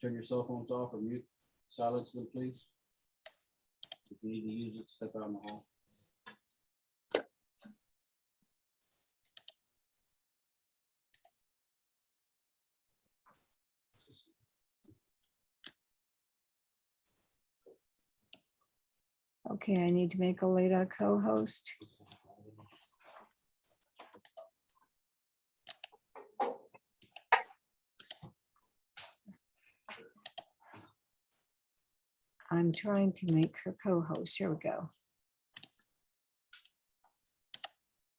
turn your cell phones off or mute, silence them, please. If you need to use it, step out in the hall. Okay, I need to make Alita a co-host. I'm trying to make her co-host. Here we go.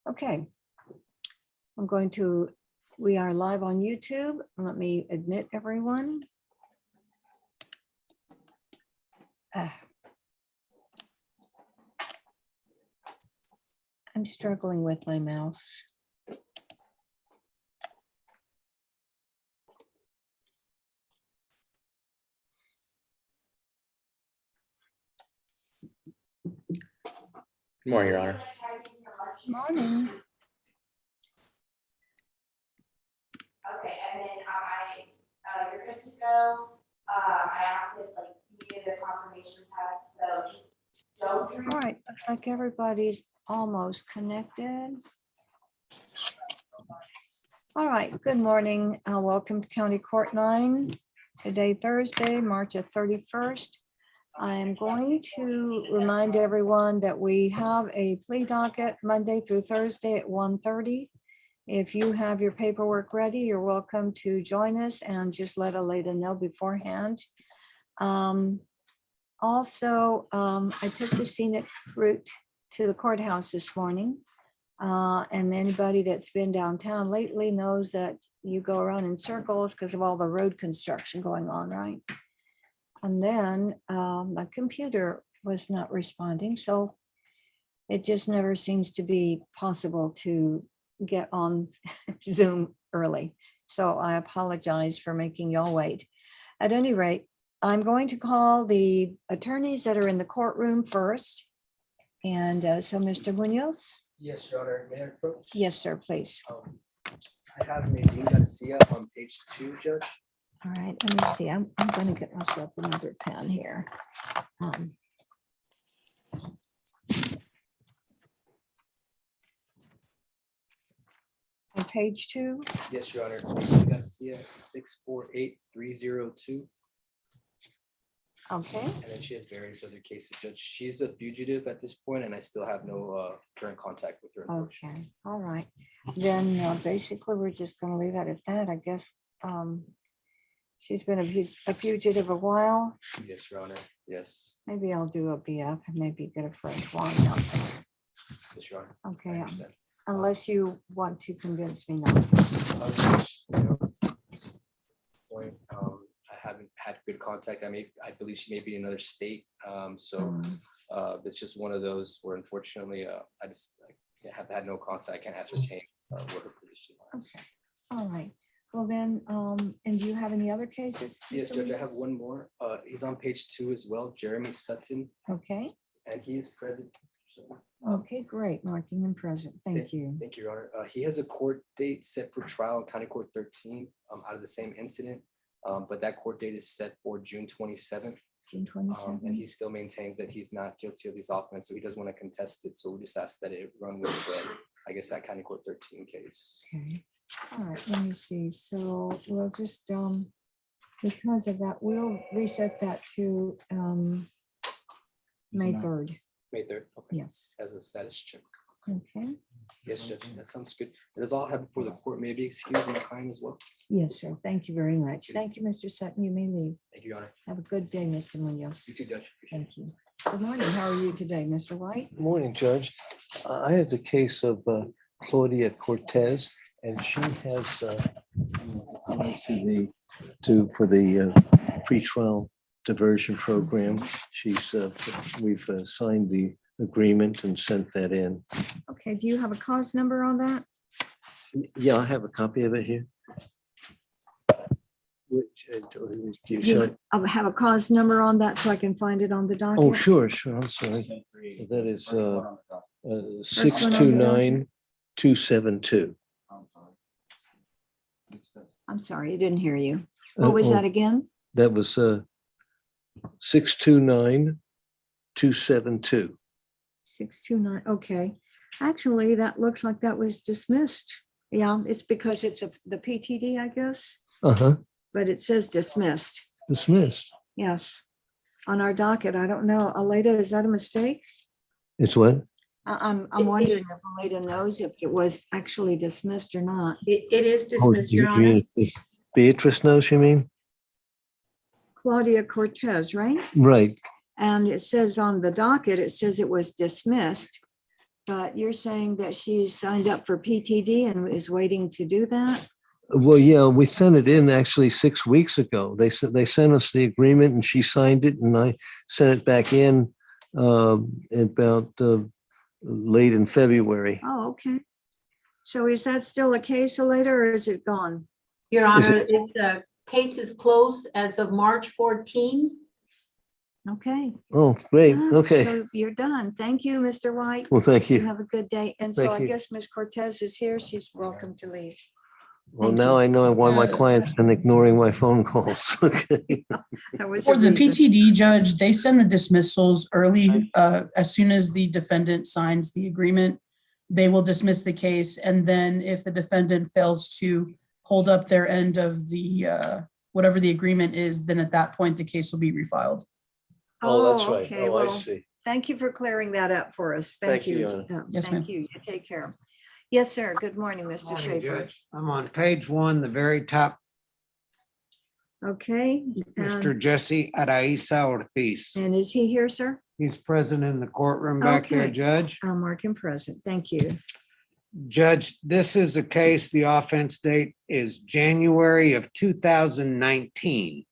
Okay. We are live on YouTube. Let me admit everyone. I'm struggling with my mouse. Good morning, Your Honor. Morning. Okay, and then you're good to go. I asked if like you needed a confirmation test, so just don't drink. All right, looks like everybody's almost connected. All right, good morning. Welcome to County Court 9. Today, Thursday, March 31st. I am going to remind everyone that we have a plea docket Monday through Thursday at 1:30. If you have your paperwork ready, you're welcome to join us and just let Alita know beforehand. Also, I took the scenic route to the courthouse this morning. And anybody that's been downtown lately knows that you go around in circles because of all the road construction going on, right? And then my computer was not responding, so it just never seems to be possible to get on Zoom early. So I apologize for making y'all wait. At any rate, I'm going to call the attorneys that are in the courtroom first. And so Mr. Munoz. Yes, Your Honor. May I approach? Yes, sir, please. I have Nadine Garcia on page 2, Judge. All right, let me see. I'm going to get myself another pen here. On page 2. Yes, Your Honor. Nadine Garcia, 648302. Okay. And then she has various other cases, Judge. She's a fugitive at this point, and I still have no current contact with her. Okay. All right. Then basically, we're just going to leave it at that, I guess. She's been a fugitive a while. Yes, Your Honor. Yes. Maybe I'll do a BF and maybe get a fresh one. Yes, Your Honor. I Okay. understand. Unless you want to convince me not to. Point, I haven't had good contact. I believe she may be in another state. It's just one of those where unfortunately I have had no contact. I can't ascertain what her position was. Okay. All right. Well then, and do you have any other cases? Yes, Mr. Judge, I have Williams? one more. He's on page 2 as well, Jeremy Sutton, Okay. and he is present. Okay, great. Marking and present. Thank you. Thank you, Your Honor. He has a court date set for trial in County Court 13 out of the same incident, but that court date is set for June 27th. June And 27th. he still maintains that he's not guilty of these offenses, so he doesn't want to contest it. So we just ask that it run with, I guess, that County Court 13 case. Okay. All right, let me see. So we'll just, because of that, we'll reset that to May 3rd. May 3rd. Okay. Yes. As a status check. Okay. Yes, Judge, that sounds good. That is all I have before the court. Maybe excuse my client as well. Yes, sir. Thank you very much. Thank you, Mr. Sutton. You may leave. Thank you, Your Honor. Have a good day, Mr. Munoz. You too, Judge. Appreciate it. Thank you. Good morning. How are you today, Mr. White? Morning, Judge. I had the case of Claudia Cortez, and she has gone for the pretrial diversion program. We've signed the agreement and sent that in. Okay. Do you have a cause number on that? Yeah, I have a copy of it here. You have a cause number on that so I can find it on the docket? Oh, sure. I'm sorry. That is one on the 629272. I'm sorry, I didn't hear you. What was that again? That was 629-272. 629, okay. Actually, that looks like that was dismissed. Yeah, it's because it's the PTD, I guess, Uh-huh, but it says dismissed. dismissed. Yes. On our docket, I don't know. Aleda, is that a mistake? It's what? I'm wondering if Aleda knows if it was actually dismissed or not. It is Oh, dismissed, Your Honor. if Beatrice knows, you mean? Claudia Cortez, right? Right. And it says on the docket, it says it was dismissed. But you're saying that she signed up for PTD and is waiting to do that? Well, yeah, we sent it in actually 6 weeks ago. They sent us the agreement and she signed it and I sent it back in about late in February. Oh, okay. So is that still a case later or is it gone? Your Is Honor, it- the case is closed as of March 14. Okay. Oh, great. Ah, Okay. So you're done. Thank you, Mr. White. Well, thank You you. have a good day. And so Thank I you. guess Ms. Cortez is here. She's welcome to leave. Well, Thank now you. I know why my client's been ignoring my phone calls. Okay. That was a For the reason. PTD judge, they send the dismissals early. As soon as the defendant signs the agreement, they will dismiss the case. And then if the defendant fails to hold up their end of the, whatever the agreement is, then at that point, the case will be refiled. Okay, Oh, I well, see. thank you for clearing that up for us. Thank Thank you, you. Your Honor. Yes, Thank ma'am. you. You take care. Yes, sir. Good morning, Mr. Morning, Schaefer. Judge. I'm on page 1, the very top, Okay. Mr. Jesse Araiza Ortiz. And is he here, sir? He's present in the courtroom back there, Okay. Judge. I'll mark him present. Thank you. Judge, this is a case, the offense date is January of 2019.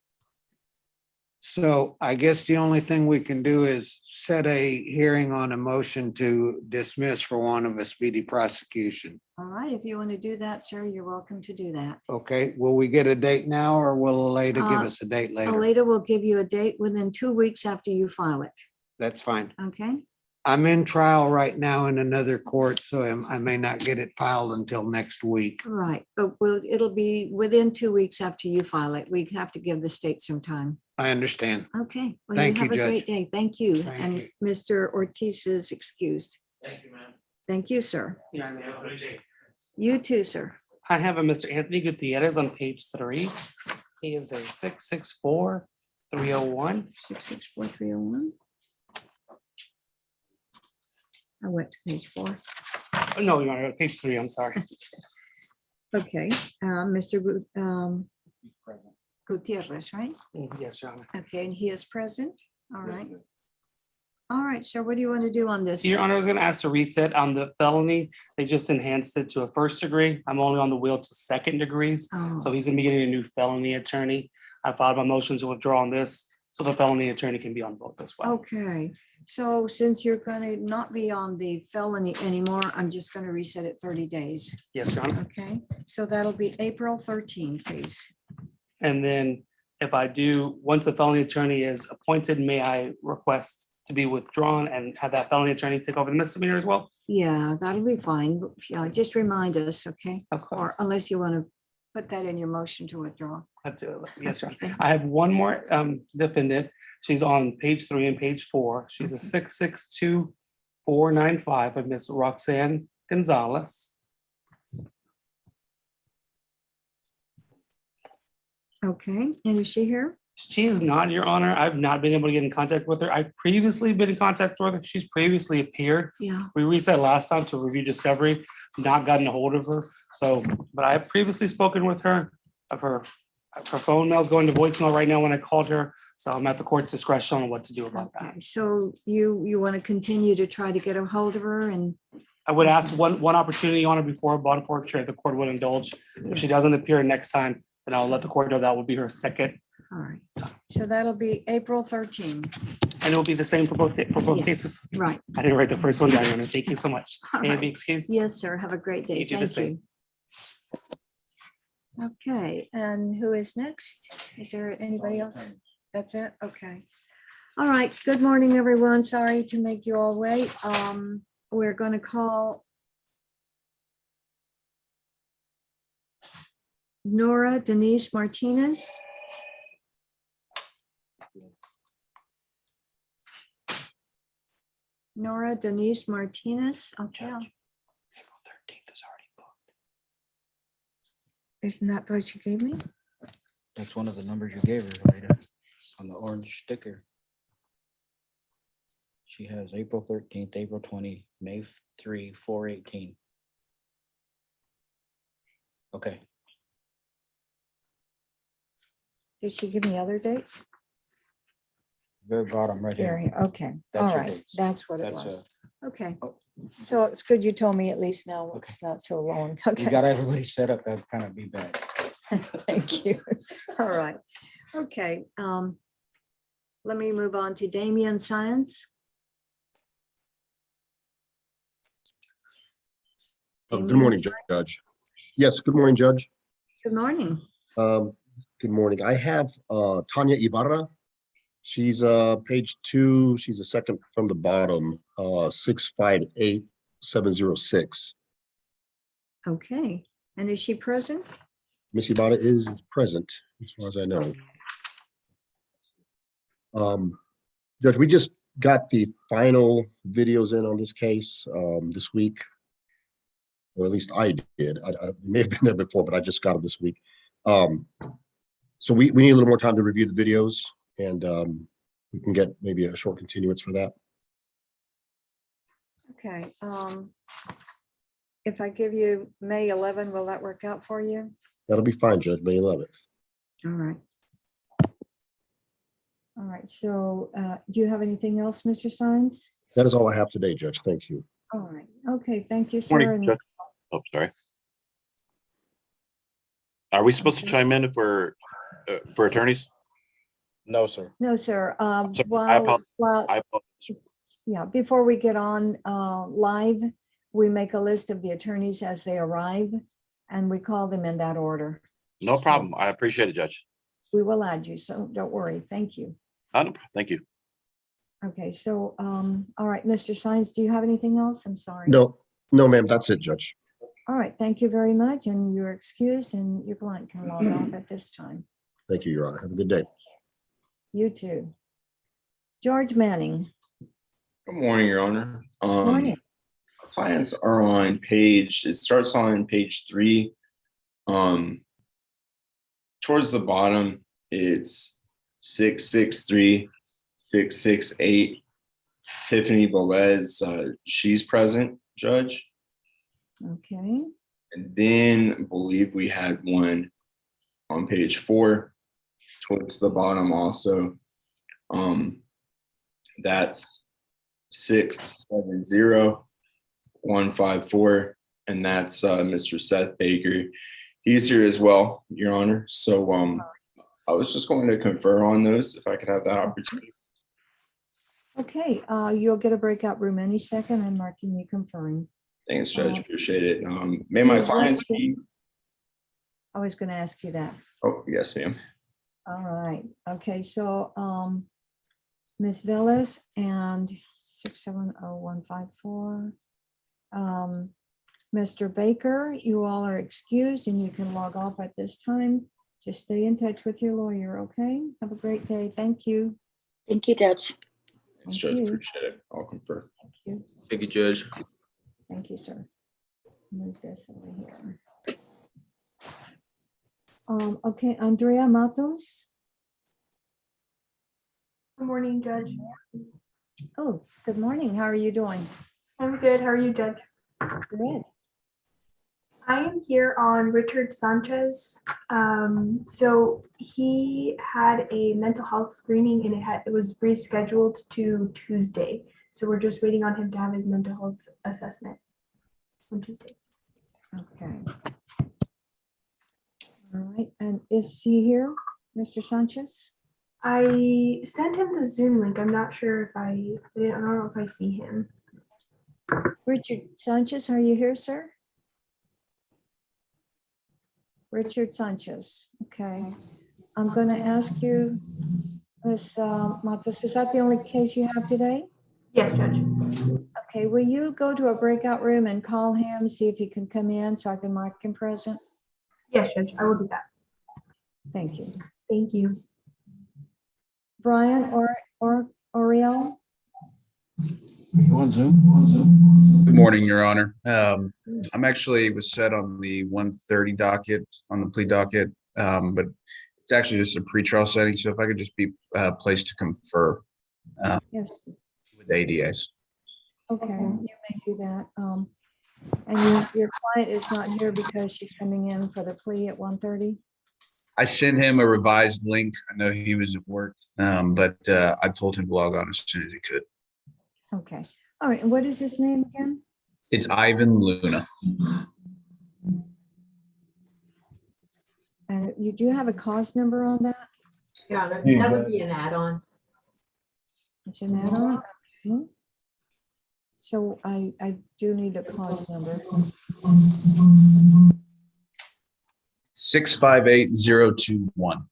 So I guess the only thing we can do is set a hearing on a motion to dismiss for want of a speedy prosecution. All right, if you want to do that, sir, you're welcome to do that. Okay, will we get a date now or will Aleda give us a date later? Aleda will give you a date within 2 weeks after you file it. That's fine. Okay? I'm in trial right now in another court, so I may not get it filed until next week. Right, but it'll be within 2 weeks after you file it. We have to give the state some time. I understand. Okay, well, you Thank you, have a great Judge. day. Thank you. Thank And you. Mr. Ortiz is excused. Thank you, ma'am. Thank you, sir. Yeah, ma'am. Have a good day. You too, sir. I have a Mr. Anthony Gutierrez on page 3. He is a 664-301. 664-301. I went to page 4. Oh, no, you're on page 3, I'm sorry. Okay, Mr. Gutierrez, right? Yes, Your Honor. Okay, and he is present. All right. All right, so what do you want to do on this? Your Honor, I was gonna ask to reset on the felony. They just enhanced it to a 1st degree. I'm only on the wheel to 2nd degrees. Oh, So he's gonna be getting a new felony attorney. I filed my motion to withdraw on this, so the felony attorney can be on both as well. okay. So since you're going to not be on the felony anymore, I'm just going to reset it 30 days. Yes, Your Honor. Okay, so that'll be April 13, please. And then if I do, once the felony attorney is appointed, may I request to be withdrawn and have that felony attorney take over the misdemeanor as well? Yeah, that'll be fine. Yeah, just remind us, okay? Of Or course. unless you want to put that in your motion to withdraw. I do. Yes, Your Okay. Honor. I have one more defendant. She's on page 3 and page 4. She's a 662-495 of Miss Roxanne Gonzalez. Okay, and is she here? She is not, Your Honor. I've not been able to get in contact with her. I've previously been in contact with her. She's previously appeared. Yeah, We reset last time to review discovery, not gotten a hold of her. So, but I have previously spoken with her. Of her phone mail's going to voicemail right now when I called her. So I'm at the court's discretion on what to do about that. okay, so you want to continue to try to get a hold of her and, I would ask one opportunity on her before a bond forfeiture, the court would indulge. If she doesn't appear next time, then I'll let the court know that will be her second. all right. So that'll be April 13, And it will be the same for both Yes. cases. right? I didn't write the first one down, Your Honor. Thank you so much. All May I right. be excused? Yes, sir. Have a great day. You do the Thank you. Okay, and who is next? Is there anybody else? That's it? Okay. All right, good morning, everyone. Sorry to make you all wait. We're going to call Nora Denise Martinez. Nora Denise Martinez. Okay. April 13th is already booked. Isn't that what she gave me? That's one of the numbers you gave her, Rita, on the orange sticker. She has April 13th, April 20, May 3, 4/18. Okay, Did she give me other dates? very bottom right There, here. okay, That's all your right, dates. that's what it That's was. Okay, oh. so it's good you told me at least now, Okay. it's not so long. You Okay, got everybody set up, that'd kind of be bad. thank you. All right, okay. Let me move on to Damien Science. Good morning, Judge. Yes, good morning, Judge. Good morning. Good morning. I have Tanya Ibarra. She's page 2. She's the second from the bottom, 658706. Okay, and is she present? Miss Ibarra is present, as far as I know. Judge, we just got the final videos in on this case this week. Or at least I did. I may have been there before, but I just got them this week. So we need a little more time to review the videos, and we can get maybe a short continuance for that. Okay, if I give you May 11, will that work out for you? That'll be fine, Judge, May 11th. All right. All right, so do you have anything else, Mr. Sines? That is all I have today, Judge. Thank you. All right, okay, thank you, sir. Morning, and- Judge. Oh, sorry. Are we supposed to chime in for attorneys? No, sir. No, sir. Sorry, While, I apologize. yeah, before we get on live, we make a list of the attorneys as they arrive, and we call them in that order. No problem. I appreciate it, Judge. We will add you, so don't worry. Thank you. Thank you. Okay, so, all right, Mr. Sines, do you have anything else? I'm sorry. No, ma'am, that's it, Judge. All right, thank you very much, and you're excused, and your client can log off at this time. Thank you, Your Honor. Have a good day. You too. George Manning. Good morning, Your Honor. Morning. Clients are on page, it starts on page 3. Towards the bottom, it's 663-668. Tiffany Velez, she's present, Judge. Okay, And then I believe we had one on page 4 towards the bottom also. That's 670-154, and that's Mr. Seth Baker. He's here as well, Your Honor. So I was just going to confer on those if I could have that opportunity. okay, you'll get a breakout room any second. I'm marking you conferring. Thanks, Judge. Appreciate it. May my clients be. I was going to ask you that. Oh, yes, ma'am. All right, okay, so Ms. Velez and 670-154. Mr. Baker, you all are excused and you can log off at this time. Just stay in touch with your lawyer, okay? Have a great day. Thank you. Thank you, Judge. Thanks, Thank Judge. you. Appreciate it. I'll confer. Thank you. Thank you, Judge. Thank you, sir. Move this over here. Okay, Andrea Matos. Good morning, Judge. Oh, good morning. How are you doing? I'm good. How are you, Judge? Good. I am here on Richard Sanchez. So he had a mental health screening and it was rescheduled to Tuesday. So we're just waiting on him to have his mental health assessment on Tuesday. Okay. All right, and is he here, Mr. Sanchez? I sent him the Zoom link. I'm not sure if I don't know if I see him. Richard Sanchez, are you here, sir? Richard Sanchez, okay. I'm gonna ask you, Ms. Matos, is that the only case you have today? Yes, Judge. Okay, will you go to a breakout room and call him, see if he can come in so I can mark him present? Yes, Judge. I will do that. Thank you. Thank you. Brian or Oriel? You on Zoom? Good morning, Your Honor. I'm actually was set on the 1:30 docket, on the plea docket, but it's actually just a pretrial setting. So if I could just be placed to confer Yes, with the ADAs. okay, you may do that. And your client is not here because she's coming in for the plea at 1:30? I sent him a revised link. I know he was at work, but I told him to log on as soon as he could. Okay, all right, and what is his name again? It's Ivan Luna. And you do have a cause number on that? Yeah, that would be an add-on. It's an add-on? Okay. So I do need a cause number. 658021.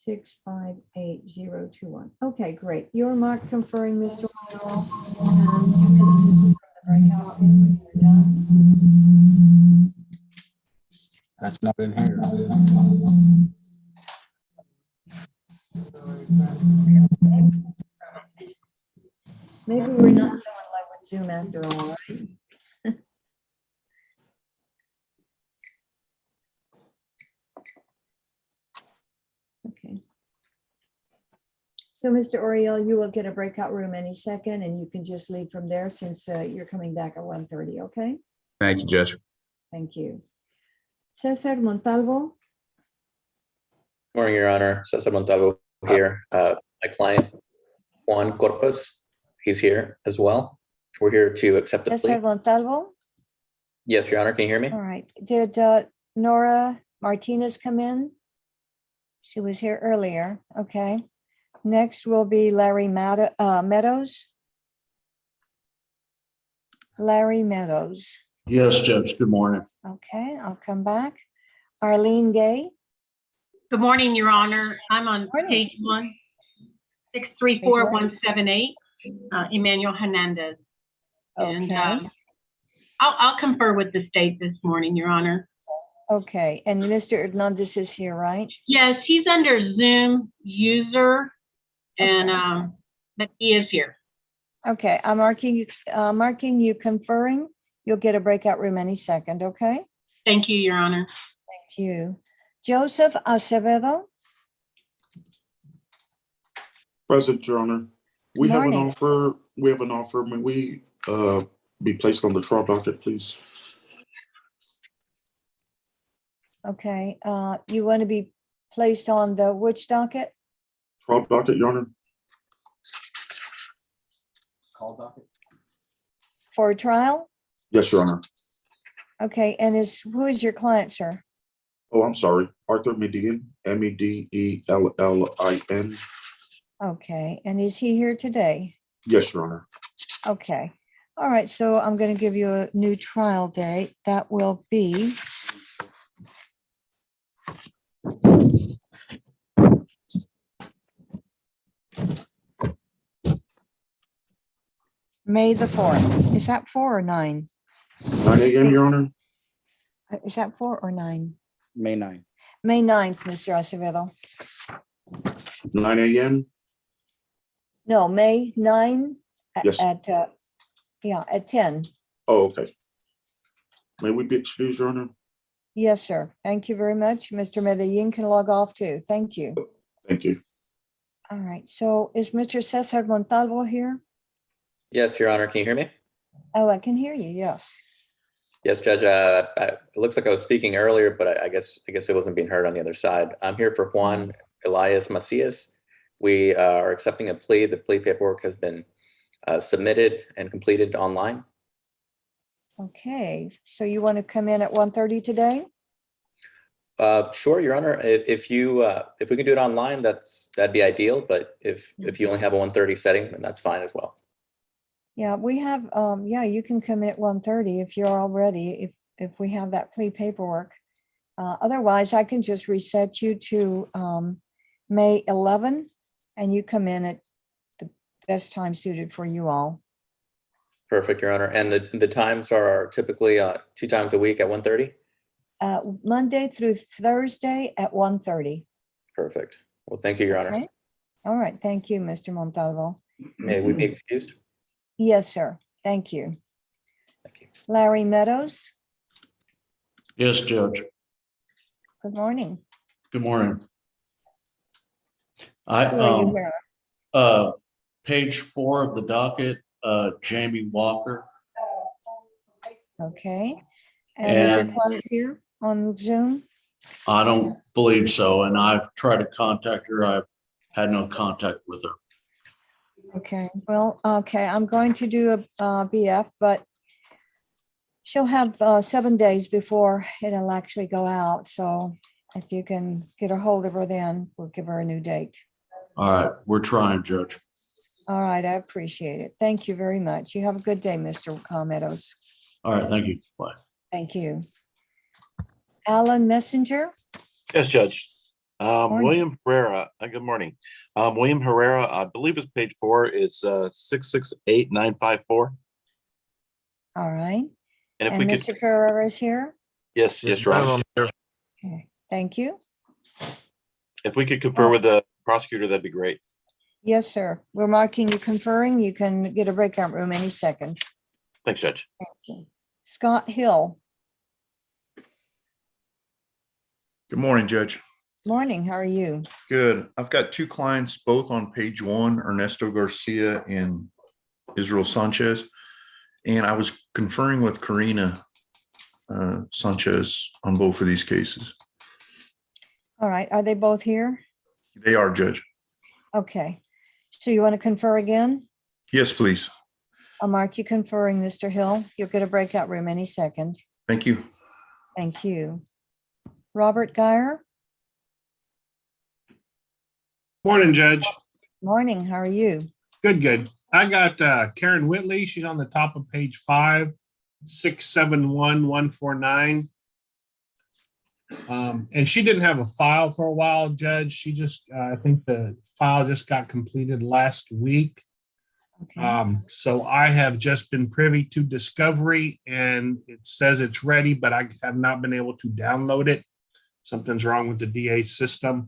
658021. Okay, great. You're marked conferring, Mr. Royal. And you can proceed from the breakout room when you're done. That's not in here. Maybe we're not so in love with Zoom after all, right? Okay. So, Mr. Oriel, you will get a breakout room any second, and you can just leave from there since you're coming back at 1:30, okay? Thank you, Judge. Thank you. Cesar Montalvo? Morning, Your Honor. Cesar Montalvo here. My client, Juan Corpus, he's here as well. We're here to accept the plea. Cesar Montalvo? Yes, Your Honor, can you hear me? All right. Did Nora Martinez come in? She was here earlier. Okay. Next will be Larry Meadows. Larry Meadows. Yes, Judge. Good morning. Okay, I'll come back. Arlene Gay. Good morning, Your Honor. I'm on page 1, 634178, Emmanuel Hernandez. And Okay. I'll confer with the state this morning, Your Honor. Okay, and Mr. Hernandez is here, right? Yes, he's under Zoom user, and but he is here. Okay, I'm marking you conferring. You'll get a breakout room any second, okay? Thank you, Your Honor. Thank you. Joseph Acevedo. Present, Your Honor. We have an Morning. offer. We have an offer. May we be placed on the trial docket, please? Okay, you want to be placed on the which docket? Trial docket, Your Honor. Call docket. For a trial? Yes, Your Honor. Okay, and who is your client, sir? Oh, I'm sorry. Arthur Medellin, Medellin. Okay, and is he here today? Yes, Your Honor. Okay, all right, so I'm going to give you a new trial date. That will be May the 4th. Is that 4 or 9? 9 a.m., Your Honor. Is that 4 or 9? May 9. May 9th, Mr. Acevedo. 9 a.m. No, May 9 Yes. at 10. Oh, okay. May we be excused, Your Honor? Yes, sir. Thank you very much. Mr. Medellin can log off too. Thank you. Thank you. All right, so is Mr. Cesar Montalvo here? Yes, Your Honor, can you hear me? Oh, I can hear you, yes. Yes, Judge. It looks like I was speaking earlier, but I guess it wasn't being heard on the other side. I'm here for Juan Elias Macias. We are accepting a plea. The plea paperwork has been submitted and completed online. Okay, so you want to come in at 1:30 today? Sure, Your Honor. If we can do it online, that'd be ideal. But if you only have a 1:30 setting, then that's fine as well. Yeah, we have, yeah, you can come in at 1:30 if you're all ready, if we have that plea paperwork. Otherwise, I can just reset you to May 11, and you come in at the best time suited for you all. Perfect, Your Honor. And the times are typically 2 times a week at 1:30? Monday through Thursday at 1:30. Perfect. Well, thank you, Your Honor. Okay. All right, thank you, Mr. Montalvo. May we be excused? Yes, sir. Thank you. Thank you. Larry Meadows, Yes, Judge. good morning. Good morning. I, Who are you here? page 4 of the docket, Jamie Walker. Okay. And is your And client here on Zoom? I don't believe so, and I've tried to contact her. I've had no contact with her. Okay, well, okay, I'm going to do a BF, but she'll have 7 days before it'll actually go out. So if you can get a hold of her, then we'll give her a new date. All right, we're trying, Judge. All right, I appreciate it. Thank you very much. You have a good day, Mr. Meadows. All right, thank you. Bye. Thank you. Alan Messenger, Yes, Judge. Morning. William Herrera, good morning. William Herrera, I believe it's page 4, it's 668954. all right. And if And we could, Mr. Ferrera is here? yes, Your Honor. Okay, thank you. If we could confer with the prosecutor, that'd be great. Yes, sir. We're marking you conferring. You can get a breakout room any second. Thanks, Judge. Thank you. Scott Hill, Good morning, Judge. morning. How are you? Good. I've got two clients, both on page 1, Ernesto Garcia and Israel Sanchez. And I was conferring with Karina Sanchez on both of these cases. All right. Are they both here? They are, Judge. Okay. So you want to confer again? Yes, please. I'll mark you conferring, Mr. Hill. You'll get a breakout room any second. Thank you. Thank you. Robert Geyer, Morning, Judge. morning. How are you? Good, good. I got Karen Whitley. She's on the top of page 5, 671149. And she didn't have a file for a while, Judge. She just, I think the file just got completed last week. Okay. So I have just been privy to discovery and it says it's ready, but I have not been able to download it. Something's wrong with the DA system.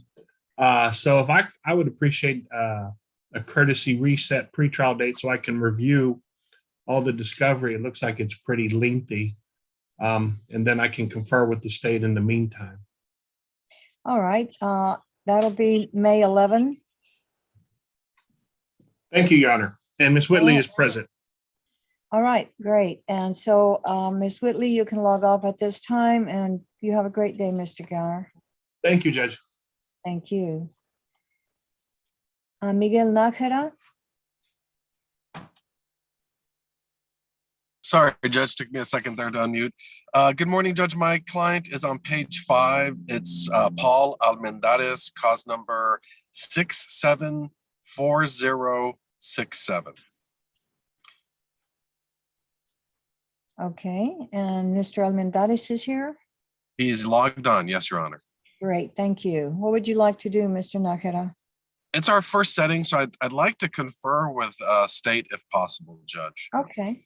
So if I would appreciate a courtesy reset pretrial date so I can review all the discovery. It looks like it's pretty lengthy. And then I can confer with the state in the meantime. All right. That'll be May 11. Thank you, Your Honor. And Ms. Whitley is present. All right, great. And so, Ms. Whitley, you can log off at this time and you have a great day, Mr. Geyer. Thank you, Judge. Thank you. Miguel Nájera, Sorry, Judge, took me a second there to unmute. Good morning, Judge. My client is on page 5. It's Paul Almendares, cause number 674067. okay. And Mr. Almendares is here? He's logged on. Yes, Your Honor. Great, thank you. What would you like to do, Mr. Nájera? It's our first setting, so I'd like to confer with state if possible, Judge. Okay.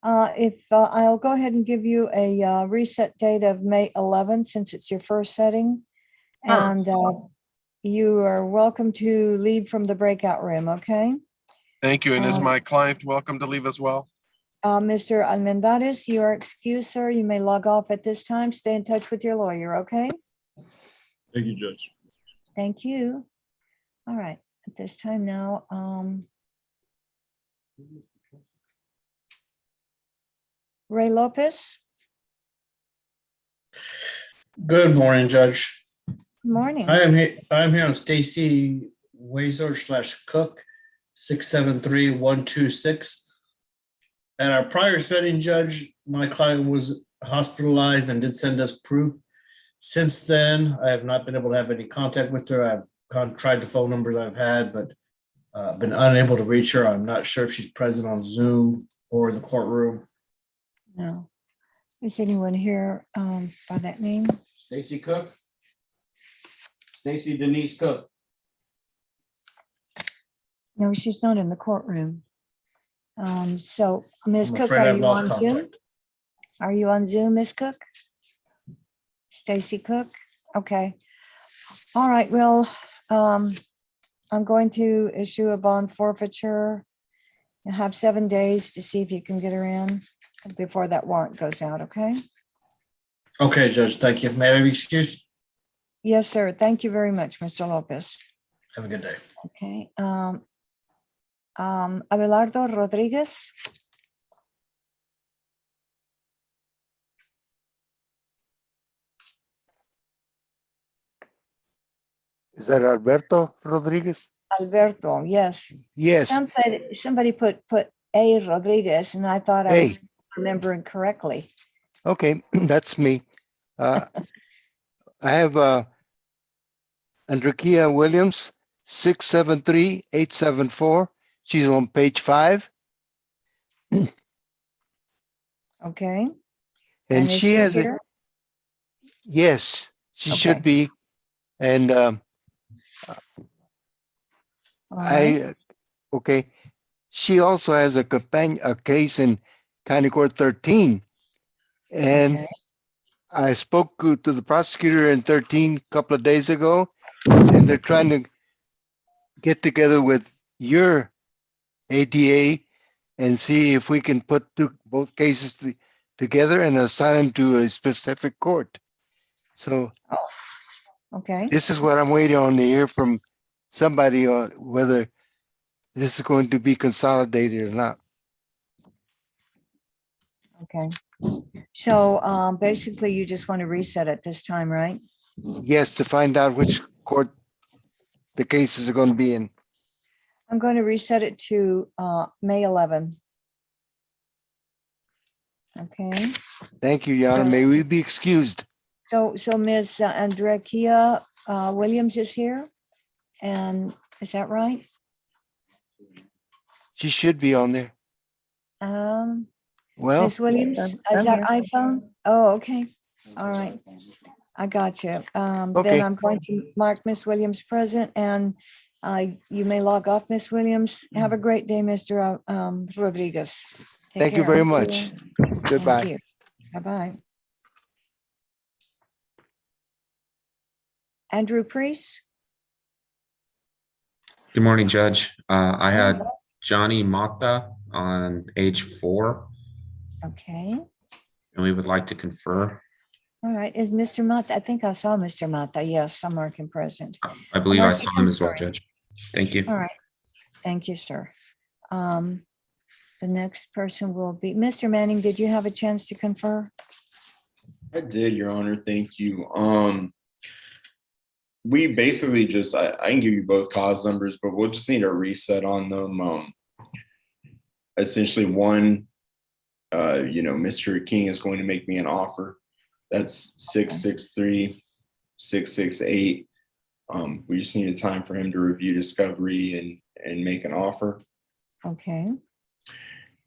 I'll go ahead and give you a reset date of May 11, since it's your first setting. Sure. And you are welcome to leave from the breakout room, okay? Thank you. And is my client welcome to leave as well? Mr. Almendares, you are excused, sir. You may log off at this time. Stay in touch with your lawyer, okay? Thank you, Judge. Thank you. All right, at this time now, Ray Lopez, Good morning, Judge. good morning. I'm here on Stacy Wazer / Cook, 673126. At our prior setting, Judge, my client was hospitalized and did send us proof. Since then, I have not been able to have any contact with her. I've tried the phone numbers I've had, but been unable to reach her. I'm not sure if she's present on Zoom or in the courtroom. No. Is anyone here by that name? Stacy Cook? Stacy Denise Cook. No, she's not in the courtroom. So, Ms. I'm Cook, afraid are I've you lost on Zoom? contact. Are you on Zoom, Ms. Cook? Stacy Cook? Okay. All right, well, I'm going to issue a bond forfeiture. You have 7 days to see if you can get her in before that warrant goes out, okay? Okay, Judge, thank you. May I be excused? Yes, sir. Thank you very much, Mr. Lopez. Have a good day. Okay. Abelardo Rodriguez. Is that Alberto Rodriguez? Alberto, yes. Yes. Somebody put A Rodriguez, and I thought I was Hey. remembering correctly. Okay, that's me. I have Andrekia Williams, 673-874. She's on page 5. Okay. And is she has here? yes, she Okay. should be. And All right. okay. She also has a case in County Court 13. And Okay. I spoke to the prosecutor in 13 a couple of days ago, and they're trying to get together with your ADA and see if we can put both cases together and assign them to a specific court. So Okay. this is what I'm waiting on to hear from somebody on whether this is going to be consolidated or not. Okay. So basically, you just want to reset it this time, right? Yes, to find out which court the cases are going to be in. I'm going to reset it to May 11. Okay. Thank you, Your Honor. So- May we be excused? So Ms. Andrea Williams is here, and is that right? She should be on there. Well, Ms. Williams, yes, is I'm that here. iPhone? Oh, okay. All right. I got you. Okay. Then I'm going to mark Ms. Williams present, and you may log off, Ms. Williams. Have a great day, Mr. Rodriguez. Take Thank you care. very much. Thank Goodbye. you. Bye-bye. Andrew Priest? Good morning, Judge. I had Johnny Mata on page 4, Okay. and we would like to confer. All right. Is Mr. Mata? I think I saw Mr. Mata. Yes, I'm marking present. I believe I Mark saw you him as well, conferring. Judge. Thank you. All right. Thank you, sir. The next person will be, Mr. Manning, did you have a chance to confer? I did, Your Honor. Thank you. We basically just, I can give you both cause numbers, but we'll just need a reset on them. Essentially one, Mr. King is going to make me an offer. That's 663-668. We just need a time for him to review discovery and make an offer. Okay.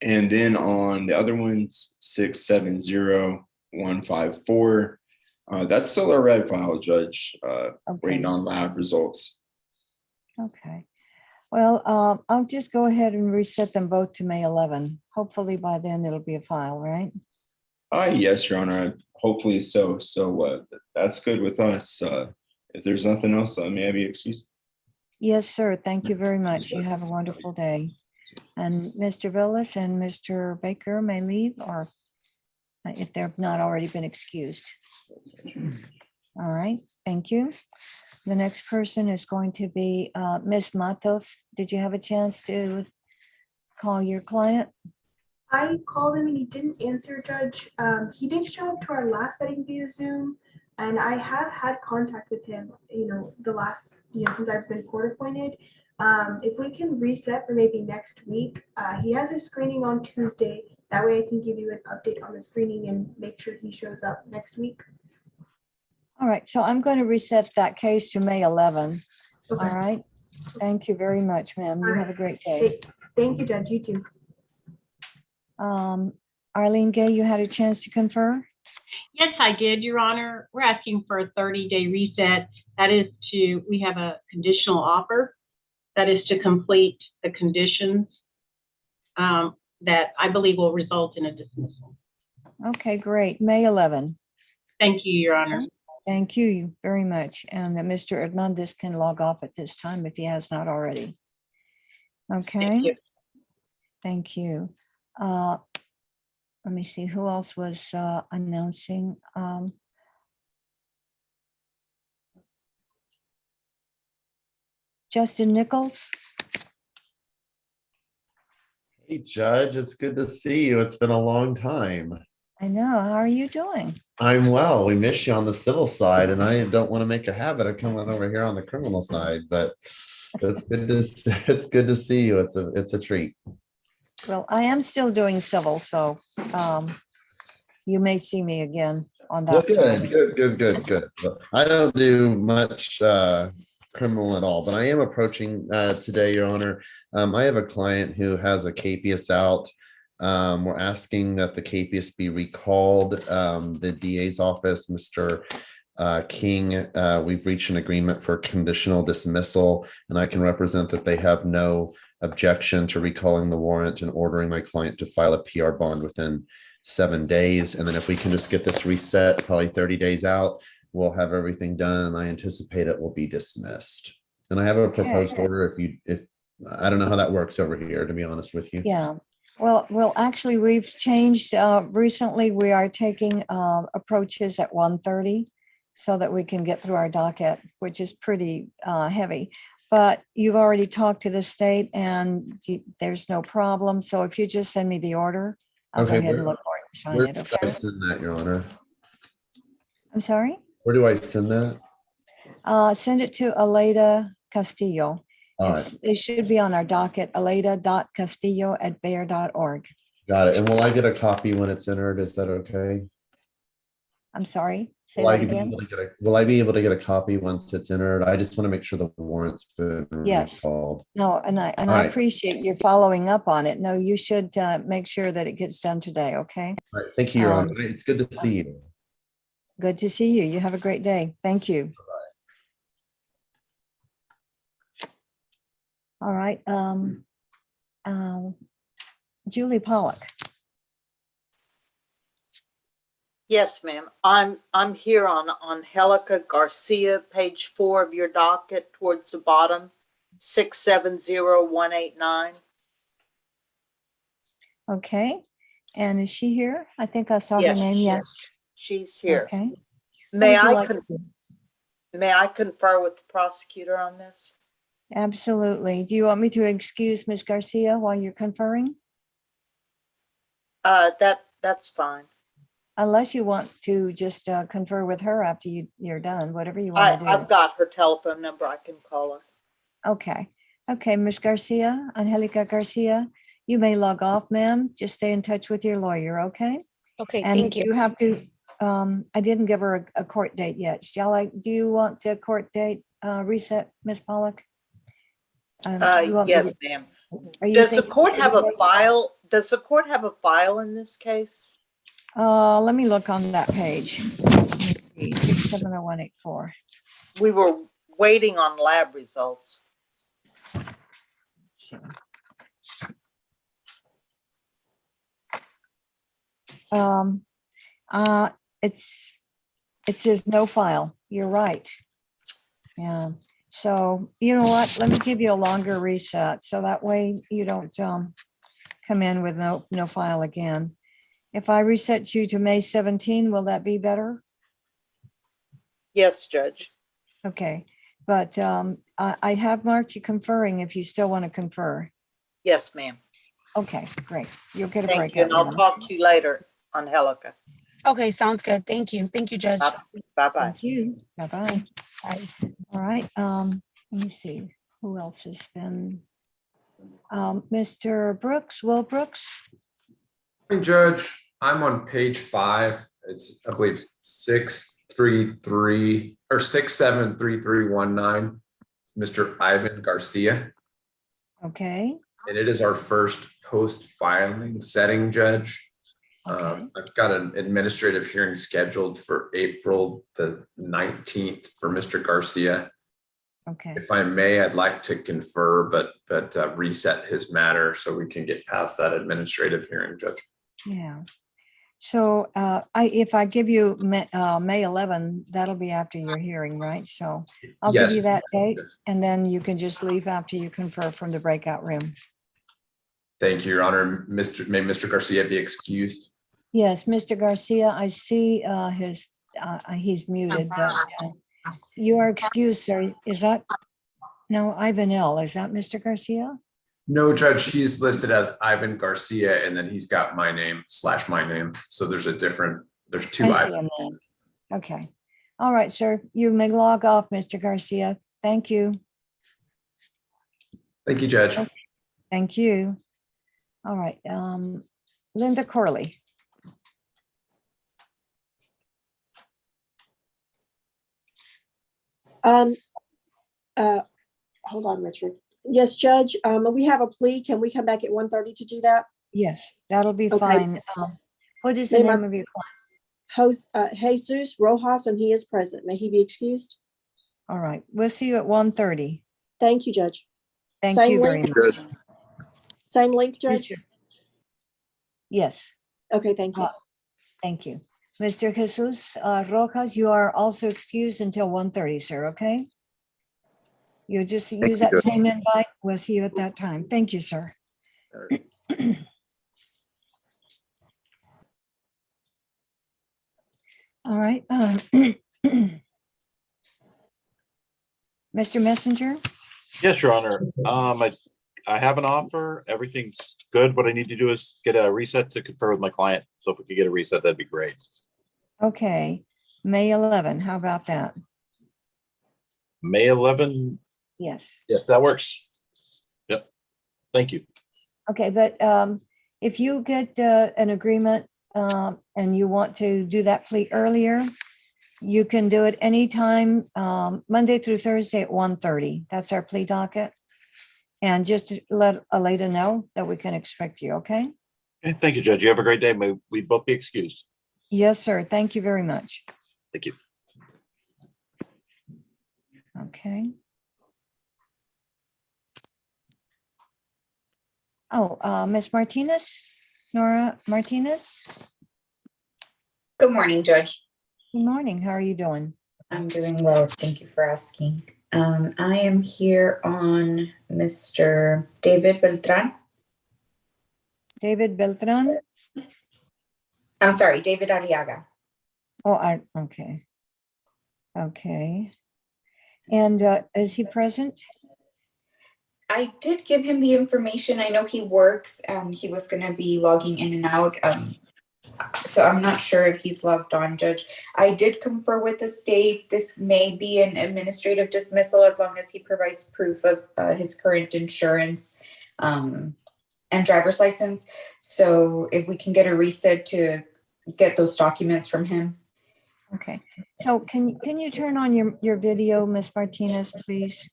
And then on the other ones, 670-154. That's still a red file, Judge. Waiting on lab results. Okay. Well, I'll just go ahead and reset them both to May 11. Hopefully by then it'll be a file, right? Yes, Your Honor. Hopefully so. So that's good with us. If there's nothing else, may I be excused? Yes, sir. Thank you very much. You have a wonderful day. And Mr. Villas and Mr. Baker may leave, or if they've not already been excused. All right, thank you. The next person is going to be Ms. Matos. Did you have a chance to call your client? I called him and he didn't answer, Judge. He did show up to our last setting via Zoom, and I have had contact with him, the last, since I've been court appointed. If we can reset for maybe next week, he has a screening on Tuesday. That way I can give you an update on the screening and make sure he shows up next week. All right, so I'm going to reset that case to May 11. Okay. All right. Thank you very much, ma'am. You have a great day. Thank you, Judge. You too. Arlene Gay, you had a chance to confer? Yes, I did, Your Honor. We're asking for a 30-day reset. That is we have a conditional offer. That is to complete the conditions that I believe will result in a dismissal. Okay, great. May 11. Thank you, Your Honor. Thank you very much. And that Mr. Hernandez can log off at this time if he has not already. Okay. Thank you. Let me see, who else was announcing? Justin Nichols? Hey, Judge, it's good to see you. It's been a long time. I know, how are you doing? I'm well. We miss you on the civil side, and I don't want to make a habit of coming over here on the criminal side, but it's good to it's good to see you. It's a treat. Well, I am still doing civil, so you may see me again on Well, that side. good. Well, I don't do much criminal at all, but I am approaching today, Your Honor. I have a client who has a capias out. We're asking that the capias be recalled. The DA's office, Mr. King, we've reached an agreement for conditional dismissal, and I can represent that they have no objection to recalling the warrant and ordering my client to file a PR bond within 7 days. And then if we can just get this reset, probably 30 days out, we'll have everything done. And I anticipate it will be dismissed. And I have a proposed order if I don't know how that works over here, to be honest with you. Yeah, well, actually, we've changed recently. We are taking approaches at 1:30 so that we can get through our docket, which is pretty heavy. But you've already talked to the state and there's no problem. So if you just send me the order, I'll go ahead and look for it and sign Where it. do Okay. I send that, Your Honor? I'm sorry? Where do I send that? Send it to Aleda Castillo. All right. It should be on our docket, aleda.castillo@bayer.org. Got it. And will I get a copy when it's entered? Is that okay? I'm sorry, say Will I that be again. able to get will I be able to get a copy once it's entered? I just want to make sure the warrant's been Yes. recalled. No, and I All right. appreciate you following up on it. No, you should make sure that it gets done today, okay? All right. Thank you, Your Honor. It's good to see you. Good to see you. You have a great day. Thank you. All right. Julie Pollock. Yes, ma'am. I'm here on Angelica Garcia, page 4 of your docket towards the bottom, 670189. Okay. And is she here? I think I saw her Yes, name. Yes. She's here. Okay. May What would you I like to do? may I confer with the prosecutor on this? Absolutely. Do you want me to excuse Ms. Garcia while you're conferring? That's fine. Unless you want to just confer with her after you're done, whatever you want to do. I've got her telephone number. I can call her. Okay. Okay, Ms. Garcia, Angelica Garcia, you may log off, ma'am. Just stay in touch with your lawyer, okay? Okay, And thank you. you have to, I didn't give her a court date yet. Do you want a court date reset, Ms. Pollock? You want me Yes, to- ma'd. Are you Does the thinking- court have a file? Does the court have a file in this case? Let me look on that page. 670184. We were waiting on lab results. It says no file. You're right. Yeah. So you know what? Let me give you a longer reset. So that way you don't come in with no file again. If I reset you to May 17, will that be better? Yes, Judge. Okay. But I have marked you conferring if you still want to confer. Yes, ma'am. Okay, great. You'll get a Thank break. you, and I'll talk to you later, Angelica. Okay, sounds good. Thank you. Thank you, Judge. Bye-bye. Thank you. Bye-bye. Bye. All right. Let me see. Who else has been? Mr. Brooks, Will Brooks? Morning, Judge, I'm on page 5. It's, I believe, 633 or 673319. It's Mr. Ivan Garcia. Okay. And it is our first post-filing setting, Judge. Okay. I've got an administrative hearing scheduled for April the 19th for Mr. Garcia. Okay. If I may, I'd like to confer, but reset his matter so we can get past that administrative hearing, Judge. Yeah. So if I give you May 11, that'll be after your hearing, right? So I'll give Yes. you that date and then you can just leave after you confer from the breakout room. Thank you, Your Honor. May Mr. Garcia be excused? Yes, Mr. Garcia, I see he's muted, but you are excused, sir. Is that, no, Ivan L. Is that Mr. Garcia? No, Judge, he's listed as Ivan Garcia, and then he's got my name / my name. So there's two I see Ivans. him now. Okay. All right, sir. You may log off, Mr. Garcia. Thank you. Thank you, Judge. Thank you. All right. Linda Corley. Hold on, Richard. Yes, Judge, we have a plea. Can we come back at 1:30 to do that? Yes, that'll be Okay. fine. What is the May my- name of your client? Host Jesus Rojas, and he is present. May he be excused? All right. We'll see you at 1:30. Thank you, Judge. Thank Same you very link? much. Same link, Judge? Yes. Okay, thank you. Thank you. Mr. Jesus Rojas, you are also excused until 1:30, sir, okay? You just use that same invite. We'll see you at that time. Thank you, sir. All right. Mr. Messenger? Yes, Your Honor. I have an offer. Everything's good. What I need to do is get a reset to confer with my client. So if we could get a reset, that'd be great. Okay. May 11, how about that? May 11. Yes. Yes, that works. Yep. Thank you. Okay, but if you get an agreement and you want to do that plea earlier, you can do it anytime, Monday through Thursday at 1:30. That's our plea docket. And just to let Aleda know that we can expect you, okay? Okay, thank you, Judge. You have a great day. May we both be excused. Yes, sir. Thank you very much. Thank you. Okay. Oh, Ms. Martinez, Nora Martinez. Good morning, Judge. Good morning. How are you doing? I'm doing well. Thank you for asking. I am here on Mr. David Beltran. David Beltran? I'm sorry, David Arriaga. Oh, okay. Okay. And is he present? I did give him the information. I know he works. He was going to be logging in and out. So I'm not sure if he's logged on, Judge. I did confer with the state. This may be an administrative dismissal as long as he provides proof of his current insurance and driver's license. So if we can get a reset to get those documents from him. Okay. So can you turn on your video, Ms. Martinez, please?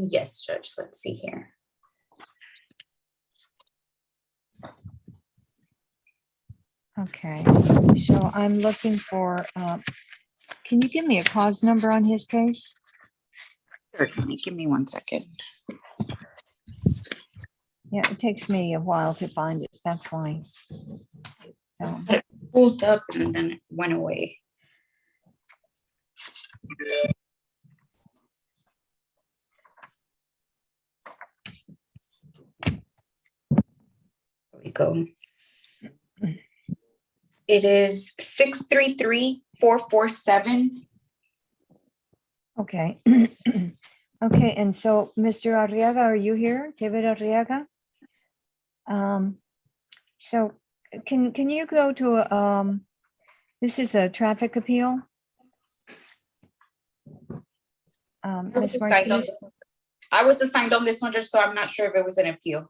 Yes, Judge. Let's see here. Okay, so I'm looking for, can you give me a cause number on his case? Certainly. Give me 1 second. Yeah, it takes me a while to find it. That's why. So, It pulled up and then it went away. There we go. It is 633-447. okay. Okay, and so Mr. Arriaga, are you here? David Arriaga? So can you go to, this is a traffic appeal? Ms. Martinez? I was assigned on this one, just so I'm not sure if it was an appeal.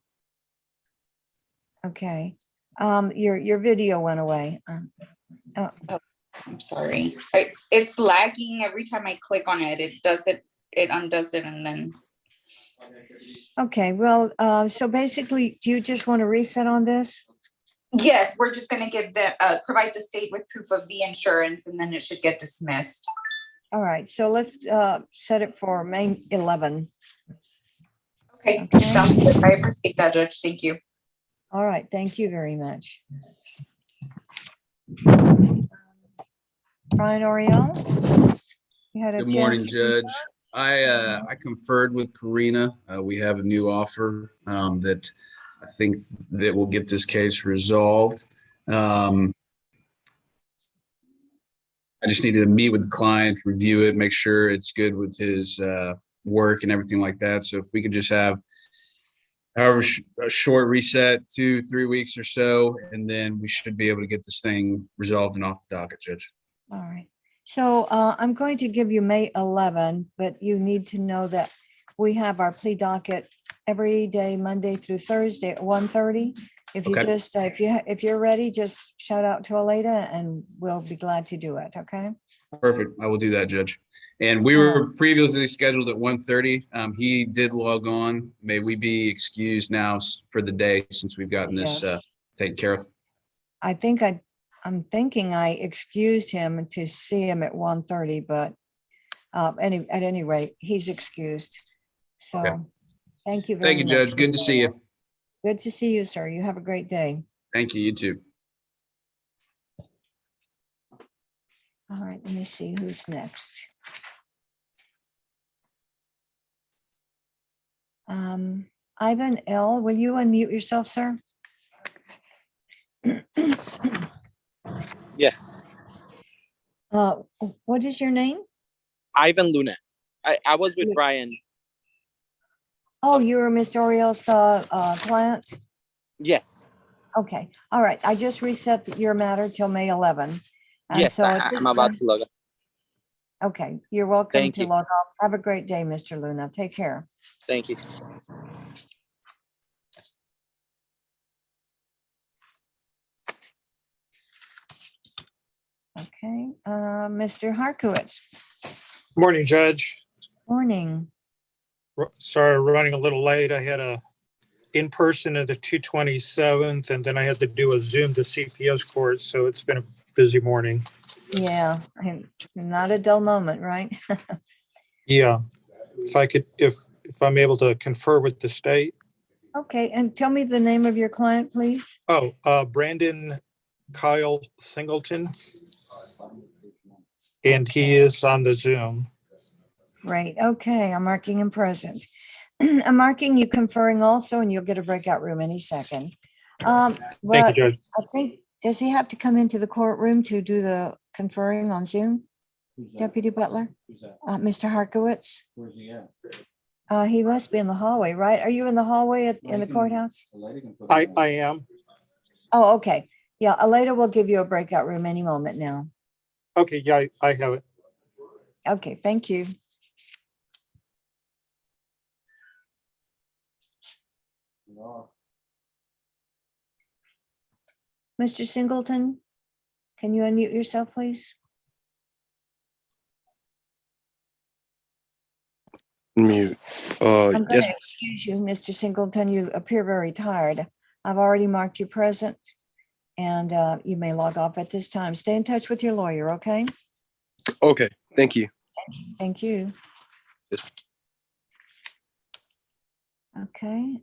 Okay. Your video went away. Oh, I'm sorry. It's lagging every time I click on it. It does it. It undoes it, and then. Okay. Well, so basically, do you just want to reset on this? Yes, we're just going to give the provide the state with proof of the insurance, and then it should get dismissed. All right. So let's set it for May 11. Okay. Sounds good. I appreciate that, Judge. Thank you. All right. Thank you very much. Brian Oriole? You had a Good morning, chance to- Judge. I conferred with Karina. We have a new offer that I think that will get this case resolved. I just needed to meet with the client, review it, make sure it's good with his work and everything like that. So if we could just have however a short reset, 2-3 weeks or so, and then we should be able to get this thing resolved and off the docket, Judge. All right. So I'm going to give you May 11, but you need to know that we have our plea docket every day, Monday through Thursday at 1:30. If you Okay. just, if you're ready, just shout out to Aleda and we'll be glad to do it. Okay. Perfect. I will do that, Judge. And we were previously scheduled at 1:30. He did log on. May we be excused now for the day since we've gotten this Yes. taken care of? I think I'm thinking I excused him to see him at 1:30, but at any rate, he's excused. So Okay. thank you very Thank you, much. Judge. Good to Mr. see you. Good to see you, sir. You have a great day. Thank you. You too. All right, let me see who's next. Ivan L., will you unmute yourself, sir? Yes, What is your name? Ivan Luna. I was with Yeah. Brian. Oh, you were Mr. Oriel's client? Yes, Okay, all right. I just reset your matter till May 11. And yes, so at this I'm about time- to log on. Okay, you're welcome Thank to you. log off. Have a great day, Mr. Luna. Take care. Thank you. Okay, Mr. Harkowitz, Morning, Judge. morning. Sorry, we're running a little late. I had a in-person at the 227th, and then I had to do a Zoom to CPS court, so it's been a busy morning. Yeah, not a dull moment, right? Yeah, if I'm able to confer with the state. Okay, and tell me the name of your client, please. Oh, Brandon Kyle Singleton. And he is on the Zoom. Great, okay, I'm marking him present. I'm marking you conferring also, and you'll get a breakout room any second. Thank But you, Judge. I think, does he have to come into the courtroom to do the conferring on Zoom? Deputy Butler? Mr. Harkowitz? Where's he at? He must be in the hallway, right? Are you in the hallway in the courthouse? I am. Oh, okay. Yeah, Aleda will give you a breakout room any moment now. Okay, yeah, I have it. Okay, thank you. Mr. Singleton, can you unmute yourself, please? Mute. I'm going Yes, to excuse you, Mr. Singleton. You appear very tired. I've already marked you present, and you may log off at this time. Stay in touch with your lawyer, okay? okay, thank you. Thank you. Yes. Okay.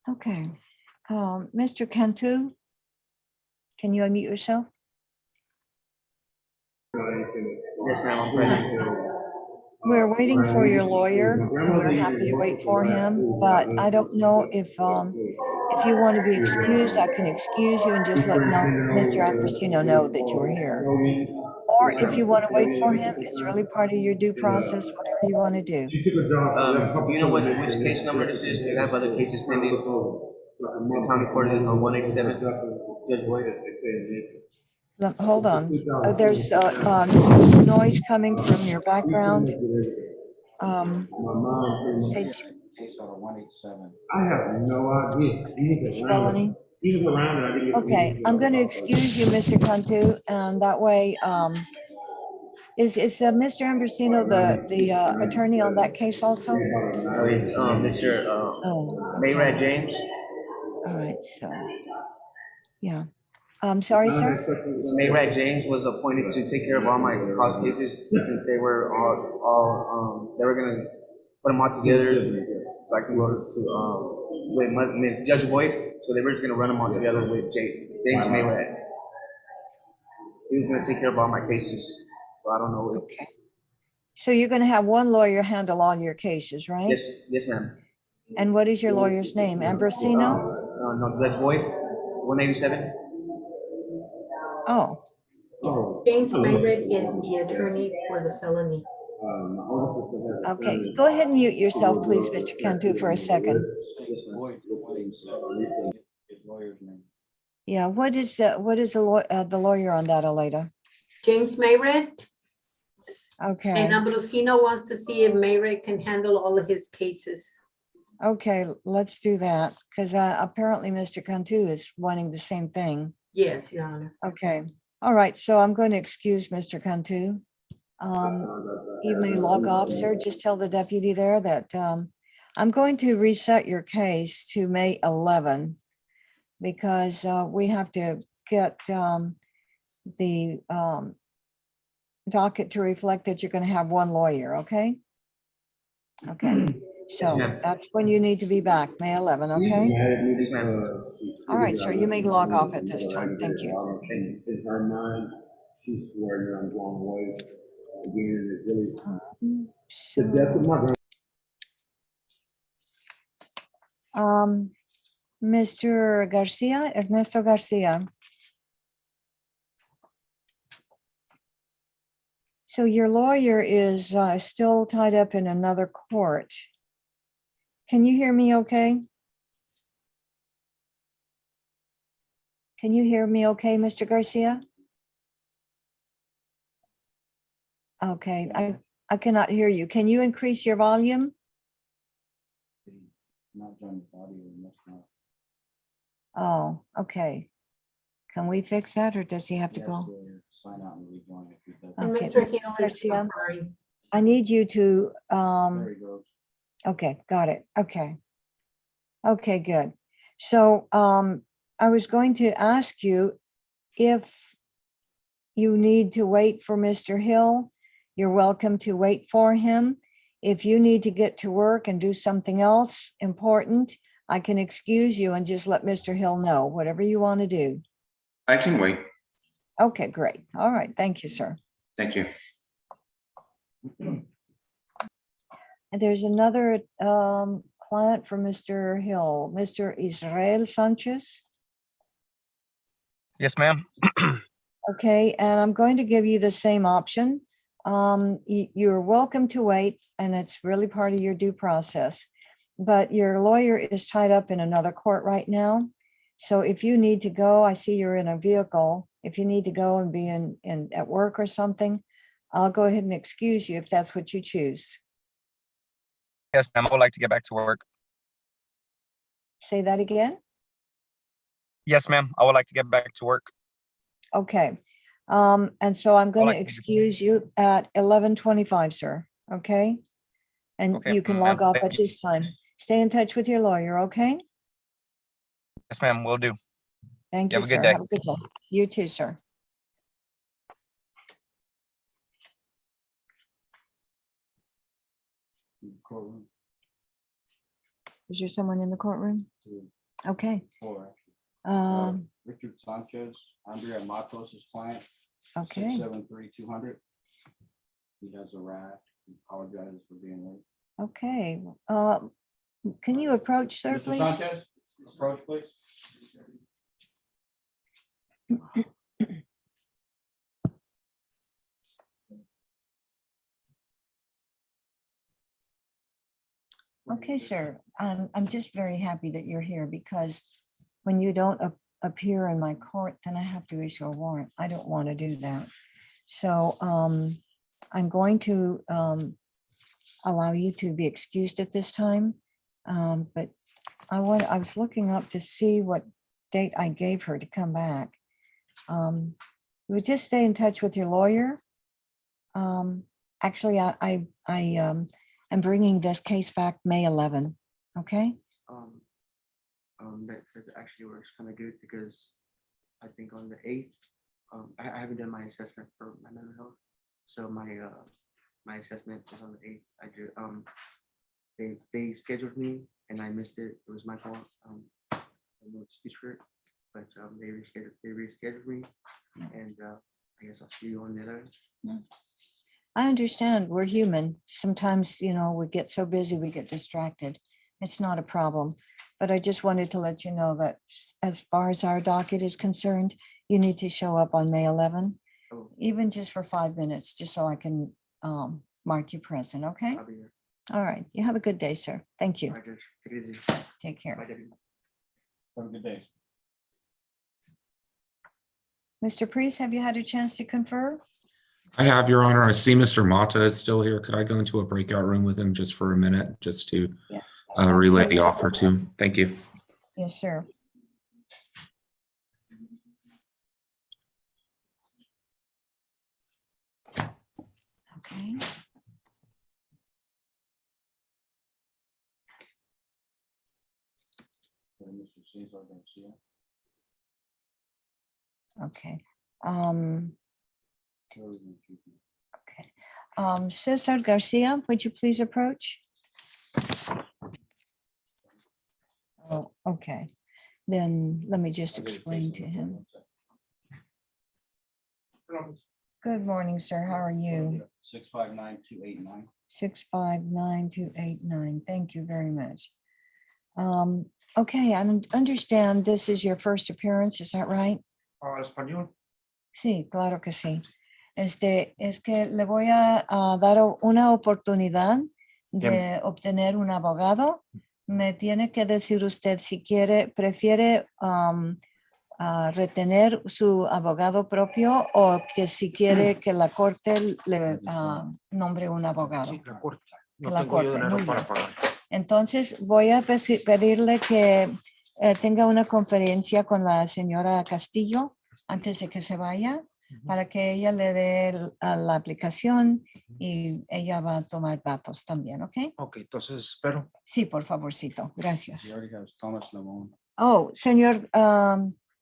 Okay. Mr. Cantu, can you unmute yourself? Yes, ma'am, I'm present. We're waiting for your lawyer, and we're happy to wait for him, but I don't know if you want to be excused, I can excuse you and just let Mr. Alprosino know that you are here. Or if you want to wait for him, it's really part of your due process, whatever you want to do. You know which case number this is? We have other cases pending. The county court is on 187. Just wait. Hold on. There's noise coming from your background. case out of 187. I have no idea. He was around. Felony? He was around and I didn't get. to meet Okay, him I'm going to until- excuse you, Mr. Cantu, and that way, is Mr. Ambrosino the attorney on that case also? Oh, it's Mr. Mayrad James. All right, so, yeah. I'm sorry, sir? Mayrad James was appointed to take care of all my cause cases since they were they were gonna put them all together. So I can go to with Ms. Judge Boyd. So they were just gonna run them all together with James Mayrad. He was gonna take care of all my cases. So I don't know. Okay. So you're going to have one lawyer handle all your cases, right? Yes, ma'am. And what is your lawyer's name? Ambrosino? No, Judge Boyd, 187. Oh, James Mayrad is the attorney for the felony. okay. Go ahead and mute yourself, please, Mr. Cantu, for a second. Yeah, what is the lawyer on that, Aleda? James Mayrad, Okay, and Ambrosino wants to see if Mayrad can handle all of his cases. okay, let's do that, because apparently Mr. Cantu is wanting the same thing. Yes, Your Honor. Okay, all right, so I'm going to excuse Mr. Cantu. You may log off, sir. Just tell the deputy there that I'm going to reset your case to May 11 because we have to get the docket to reflect that you're going to have one lawyer, okay? Okay, so ma'am. that's when you need to be back, May 11, okay? Yes, ma'am. All right, sir, you may log off at this time. Thank you. In her mind, she's swearing I'm going away. Again, it really. The death of my grand. Mr. Garcia, Ernesto Garcia. So your lawyer is still tied up in another court. Can you hear me okay? Can you hear me okay, Mr. Garcia? Okay, I cannot hear you. Can you increase your volume? Oh, okay. Can we fix that or does he have to go? Sign out and rejoin if he does. And Okay, Mr. Hill is Garcia, sorry. I need you to, There he goes. okay, got it. Okay. Okay, good. So I was going to ask you if you need to wait for Mr. Hill, you're welcome to wait for him. If you need to get to work and do something else important, I can excuse you and just let Mr. Hill know, whatever you want to do. I can wait. Okay, great. All right. Thank you, sir. Thank you. And there's another client for Mr. Hill, Mr. Israel Sanchez. Yes, ma'am. Okay, and I'm going to give you the same option. You're welcome to wait, and it's really part of your due process. But your lawyer is tied up in another court right now. So if you need to go, I see you're in a vehicle. If you need to go and be at work or something, I'll go ahead and excuse you if that's what you choose. Yes, ma'am. I would like to get back to work. Say that again? Yes, ma'am. I would like to get back to work. Okay. And so I'm going to like- excuse you at 11:25, sir. Okay? And Okay, you can ma'am. log off Thank at this time. Stay in touch with your lawyer, okay? Yes, ma'am. Will do. Thank You you, have a good sir. day. Have a good day. You too, sir. Courtroom. Is there someone in the courtroom? Two, Okay. four, actually. Richard Richard Sanchez, Andrea Matos' client. Okay. 673-200. He has a rat. He apologizes for being late. Okay. Can you approach, sir, Mr. please? Sanchez, approach, please. Okay, sir. I'm just very happy that you're here because when you don't appear in my court, then I have to issue a warrant. I don't want to do that. So I'm going to allow you to be excused at this time. But I was looking up to see what date I gave her to come back. We just stay in touch with your lawyer. Actually, I am bringing this case back May 11. Okay. That actually works kind of good because I think on the 8th, I haven't done my assessment for my mental health. So my assessment is on the 8th. I do, they scheduled me and I missed it. It was my fault. No excuse for it, but they rescheduled me, and I guess I'll see you on the other. Yeah. I understand. We're human. Sometimes, we get so busy, we get distracted. It's not a problem. But I just wanted to let you know that as far as our docket is concerned, you need to show up on May 11, even just for 5 minutes, just so I can mark you present, okay? I'll be here. All right. You have a good day, sir. Thank you. Bye, Judge. Take it easy. Take care. Bye, Debbie. Have a good day. Mr. Priest, have you had a chance to confer? I have, Your Honor. I see Mr. Mata is still here. Could I go into a breakout room with him just for a minute, just to relay the offer to him? Thank you. Yes, sir. Okay. Mr. Cesar Garcia. Okay. Cesar Garcia, would you please approach? Oh, okay. Then let me just explain to him. Good morning, sir. How are you? 659-289. 659-289. Thank you very much. Okay, I understand this is your first appearance, is that right? Español. Sí, claro que sí. Es que le voy a dar una oportunidad de obtener un abogado. Me tiene que decir usted si prefiere retener su abogado propio o que si quiere que la corte le nombre un abogado. Sí, la corte. Que No la tengo yo corte, dinero muy para bien. pagar. Entonces voy a pedirle que tenga una conferencia con la señora Castillo antes de que se vaya, para que ella le dé la aplicación y ella va a tomar datos también, ¿ok? Ok, entonces espero. Sí, por favorcito. Gracias. He already has Thomas Lamont. Oh, señor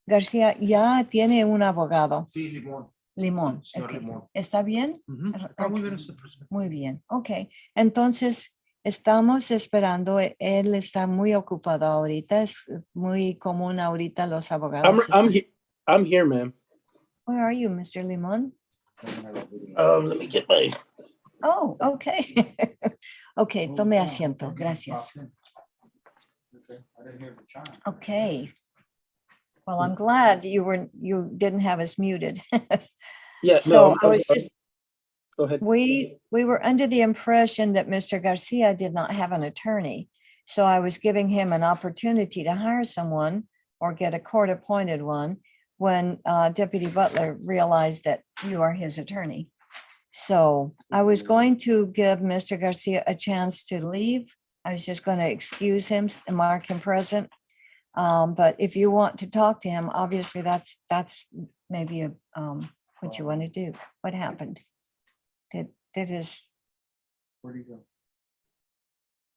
García, ya tiene un abogado. Sí, Limón. Limón. Señor ok. Limón. ¿Está bien? Está muy Ok. bien ese proceso. Muy bien. Ok. Entonces, estamos esperando. Él está muy ocupado ahorita. Es muy común ahorita los abogados. I'm here, ma'am. Where are you, Mr. Limón? Let me get my. Oh, okay. Ok, tome asiento. Gracias. Okay. Well, I'm glad you didn't have us muted. Yeah, So no, I was sorry. just, Go ahead. we were under the impression that Mr. Garcia did not have an attorney. So I was giving him an opportunity to hire someone or get a court-appointed one when Deputy Butler realized that you are his attorney. So I was going to give Mr. Garcia a chance to leave. I was just going to excuse him and mark him present. But if you want to talk to him, obviously that's maybe what you want to do. What happened? Did his, Where'd he go?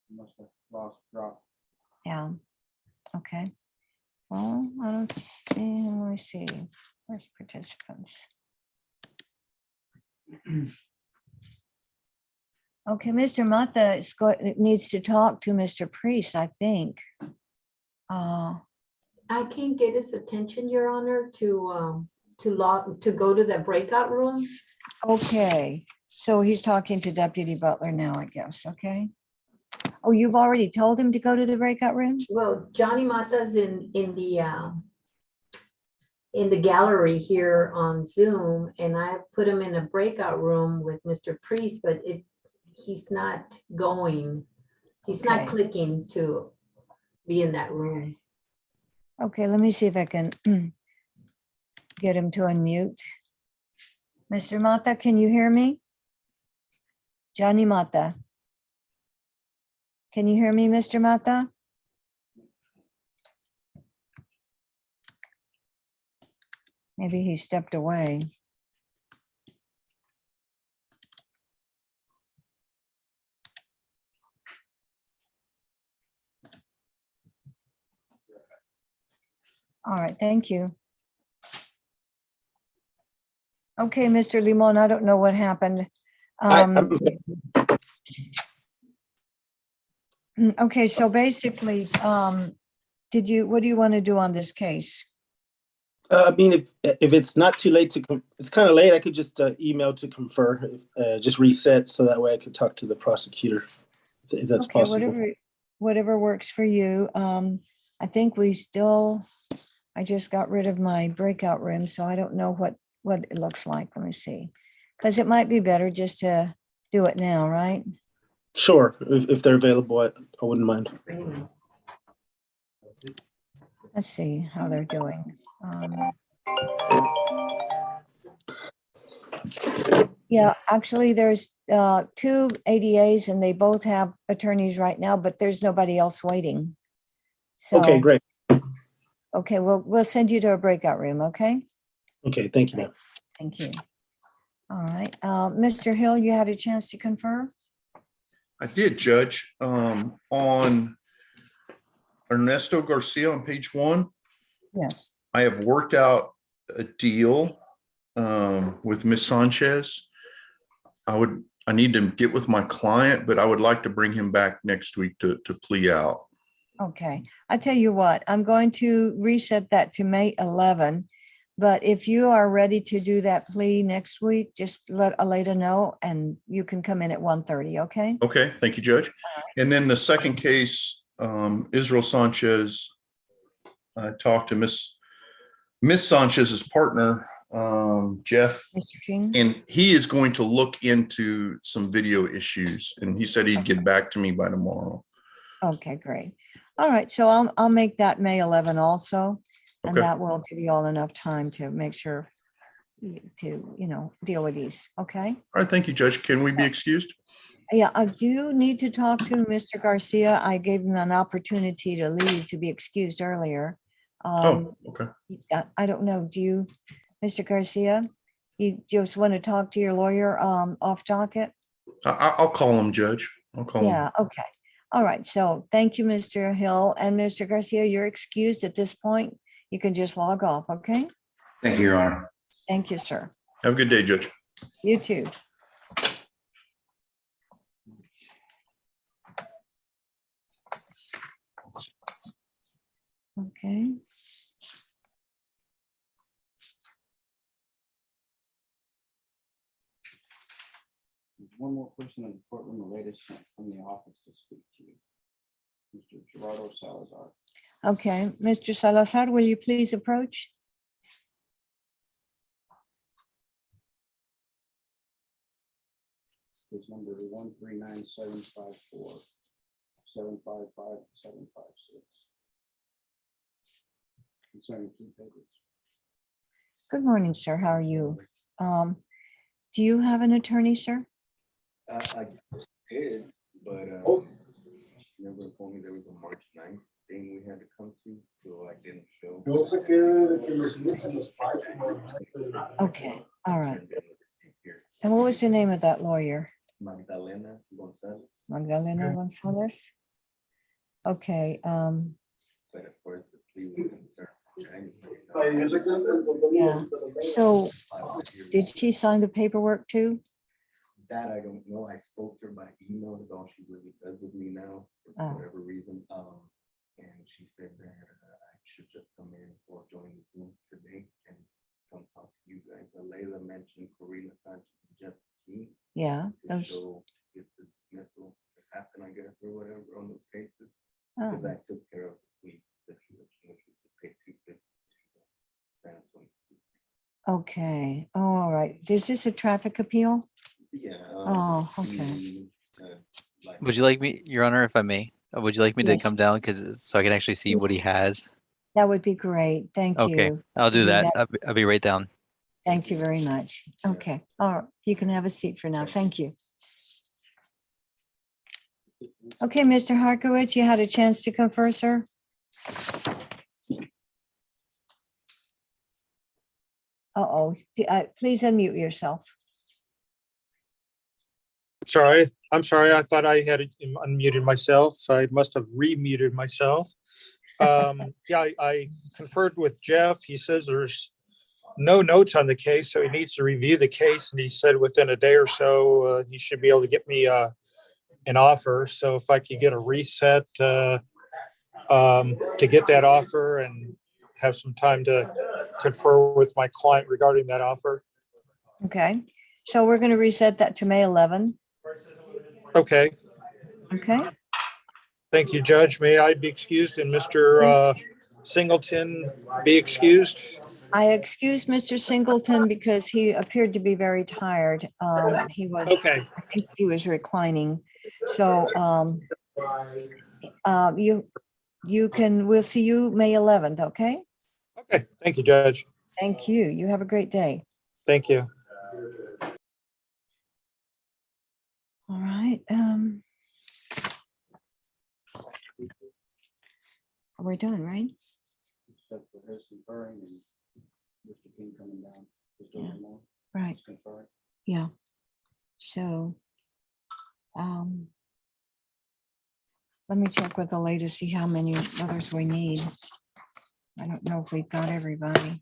He must have dropped. yeah, okay. Well, I don't see him. Let me see. Where's participants? Okay, Mr. Mata needs to talk to Mr. Priest, I think. I can't get his attention, Your Honor, to go to the breakout room. Okay, so he's talking to Deputy Butler now, I guess, okay? Oh, you've already told him to go to the breakout room? Well, Johnny Mata's in the gallery here on Zoom, and I put him in a breakout room with Mr. Priest, but he's not going. He's not Okay. clicking to be in that room. Okay, let me see if I can get him to unmute. Mr. Mata, can you hear me? Johnny Mata. Can you hear me, Mr. Mata? Maybe he stepped away. All right, thank you. Okay, Mr. Limon, I don't know what happened. Okay, so basically, what do you want to do on this case? I mean, if it's not too late it's kind of late, I could just email to confer, just reset so that way I could talk to the prosecutor if that's Okay, possible. whatever works for you. I think I just got rid of my breakout room, so I don't know what it looks like. Let me see. Because it might be better just to do it now, right? Sure, if they're available, I wouldn't mind. Let's see how they're doing. Yeah, actually, there's 2 ADAs and they both have attorneys right now, but there's nobody else waiting. So, Okay, great. Okay, we'll send you to a breakout room, okay? Okay, thank you, ma'am. Thank you. All right, Mr. Hill, you had a chance to confer? I did, Judge. On Ernesto Garcia on page 1. Yes. I have worked out a deal with Miss Sanchez. I need to get with my client, but I would like to bring him back next week to plea out. Okay, I tell you what, I'm going to reset that to May 11. But if you are ready to do that plea next week, just let Aleda know and you can come in at 1:30, okay? Okay, thank you, Judge. And then the second case, Israel Sanchez, I talked to Miss Sanchez's partner, Jeff, Mr. King, and he is going to look into some video issues, and he said he'd get back to me by tomorrow. okay, great. All right, so I'll make that May 11 also, and Okay. that will give you all enough time to make sure to, deal with these, okay? All right, thank you, Judge. Can we be excused? Yeah, I do need to talk to Mr. Garcia. I gave him an opportunity to leave to be excused earlier. Oh, okay. I don't know, Mr. Garcia, you just want to talk to your lawyer off docket? I'll call him, Judge. I'll call him. Yeah, okay. All right, so thank you, Mr. Hill, and Mr. Garcia, you're excused at this point. You can just log off, okay? Thank you, Your Honor. Thank you, sir. Have a good day, Judge. You too. Okay. There's one more person in the courtroom, the latest from the office to speak to you. Mr. Gerardo Salazar. Okay, Mr. Salazar, will you please approach? It's number 139-754, 755-756. Concerning 2 papers. Good morning, sir. How are you? Do you have an attorney, sir? I did, but never told me there was a March 9th thing we had to come to, so I didn't show. Okay, all right. And what was the name of that lawyer? Magdalena Gonzalez. Magdalena Gonzalez? Okay, But as far as the plea was concerned, yeah. So did she sign the paperwork too? that I don't know. I spoke to her by email. That's all she really does with me now, for whatever reason. And she said that I should just come in or join the Zoom today and come talk to you guys. Layla mentioned Corina Sanchez and Jeff King. Yeah, To those- show if the dismissal happened, I guess, or whatever on those cases. Oh. Because I took care of the plea situation, which was to pay $250 to San Antonio. Okay, oh, all right. Is this a traffic appeal? Yeah. Oh, okay. Would you like me, Your Honor, if I may, would you like me to Yes. come down so I can actually see what he has? That would be great. Thank Okay, you. I'll do that. I'll be right down. Thank you very much. Okay, all right. You can have a seat for now. Thank you. Okay, Mr. Harkowitz, you had a chance to confer, sir? Uh-oh, please unmute yourself. Sorry, I'm sorry. I thought I had unmuted myself. I must have remuted myself. Yeah, I conferred with Jeff. He says there's no notes on the case, so he needs to review the case. And he said within a day or so, he should be able to get me an offer. So if I could get a reset to get that offer and have some time to confer with my client regarding that offer. Okay, so we're going to reset that to May 11. Okay. Okay. Thank you, Judge. May I be excused and Mr. Singleton be excused? I excused Mr. Singleton because he appeared to be very tired. He was, okay. I think he was reclining. So we'll see you May 11th, okay? Okay, thank you, Judge. Thank you. You have a great day. Thank you. All right. We're done, right? Except for his conferring and Mr. King coming down. Just doing Yeah. more. Right. Just conferring. Yeah. So, let me check with the lady, see how many others we need. I don't know if we've got everybody.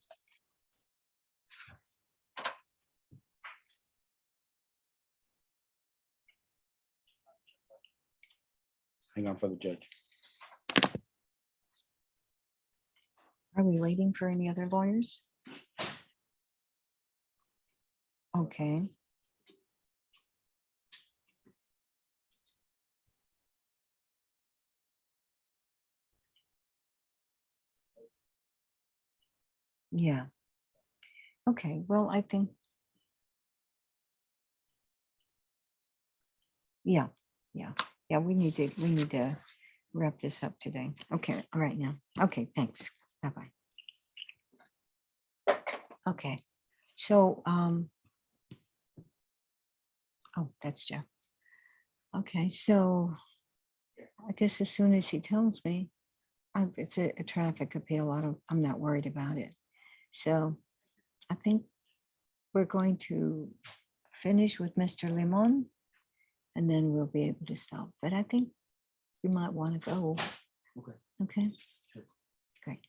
Hang on for the judge. Are we waiting for any other lawyers? Okay. Yeah. Okay, well, I think. Yeah, we need to wrap this up today. Okay, all right now. Okay, thanks. Bye-bye. Okay, so, oh, that's Jeff. Okay, so I guess as soon as he tells me, it's a traffic appeal. I'm not worried about it. So I think we're going to finish with Mr. Limon and then we'll be able to stop. But I think we might want to go. Okay. Okay. Great.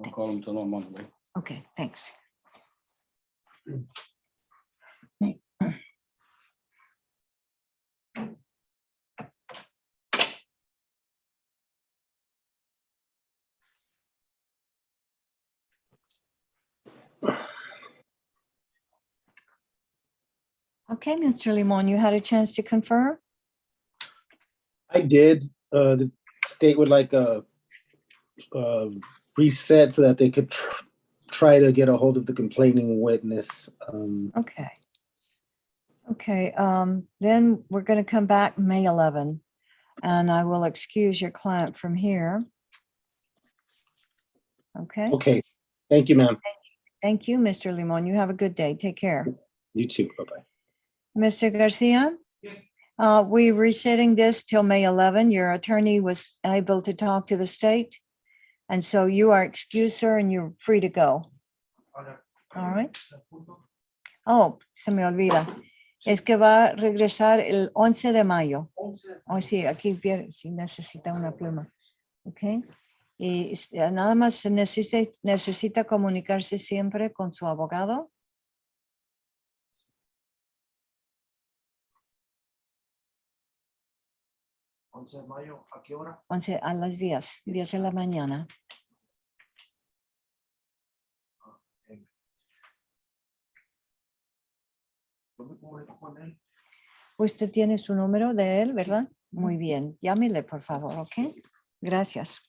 I'll call him till I'm on the way. Okay, thanks. Okay, Mr. Limon, you had a chance to confer? I did. The state would like a reset so that they could try to get a hold of the complaining witness. Okay. Okay, then we're going to come back May 11, and I will excuse your client from here. Okay. Okay. Thank you, ma'am. Thank you, Mr. Limon. You have a good day. Take care. You too. Bye-bye. Mr. Garcia? We're resetting this till May 11. Your attorney was able to talk to the state. And so you are excused, sir, and you're free to go. All right. Oh, se me olvida. Es que va a regresar el 11 de mayo. Oh, sí, aquí si necesita una pluma. Ok. Y nada más se necesita comunicarse siempre con su abogado. 11 de mayo, ¿a qué hora? 11 a las 10 de la mañana. ¿Dónde comunico con él? Usted tiene su número de él, ¿verdad? Muy bien. Llámele, por favor, ¿ok? Gracias.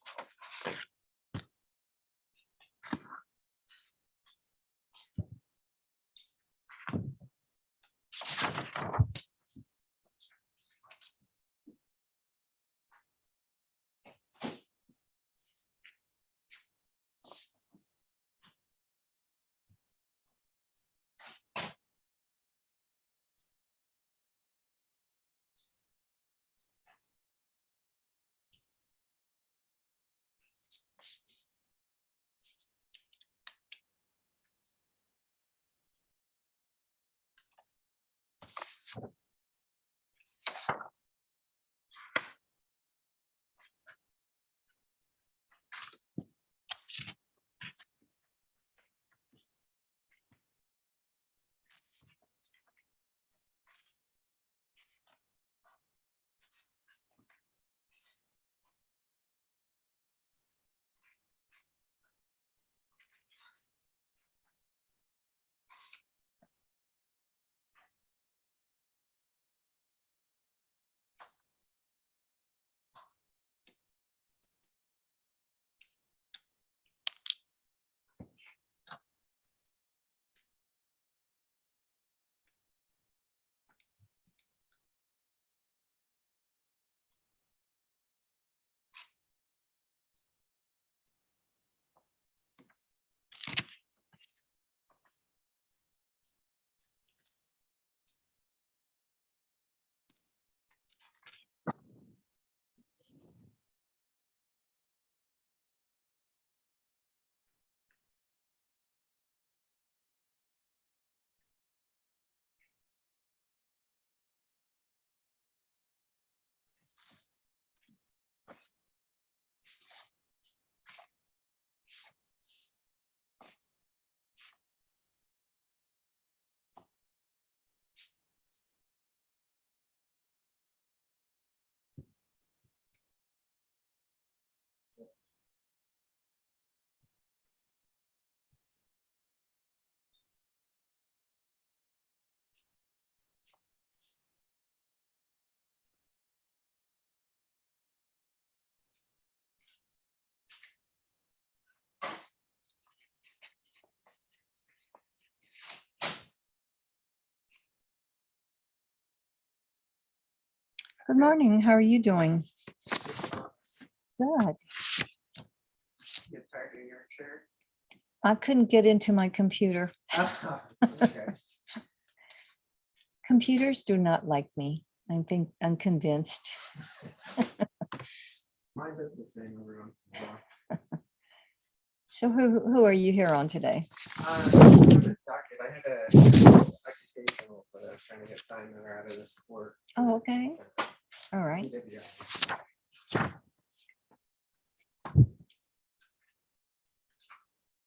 Good morning. How are you doing? Good. Get tired of your chair? I couldn't get into my computer. Okay. Computers do not like me. I'm convinced. Mine does the same every once in a while. So who are you here on today? Docket, I had a occupational, but I was trying to get signed that are out of this court. Oh, okay. All right.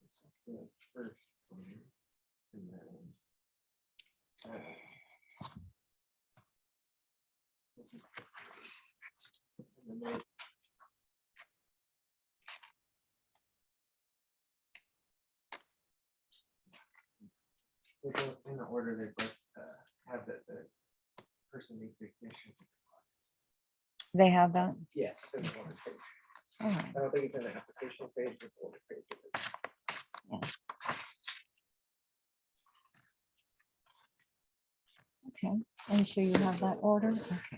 This is the first one. And then, this is- and then they both, in the order they both have that the person needs ignition. They have that? Yes. in the order page. All right. I don't think it's in the application page, but the order page. it is. Okay. And so you have that order? Okay.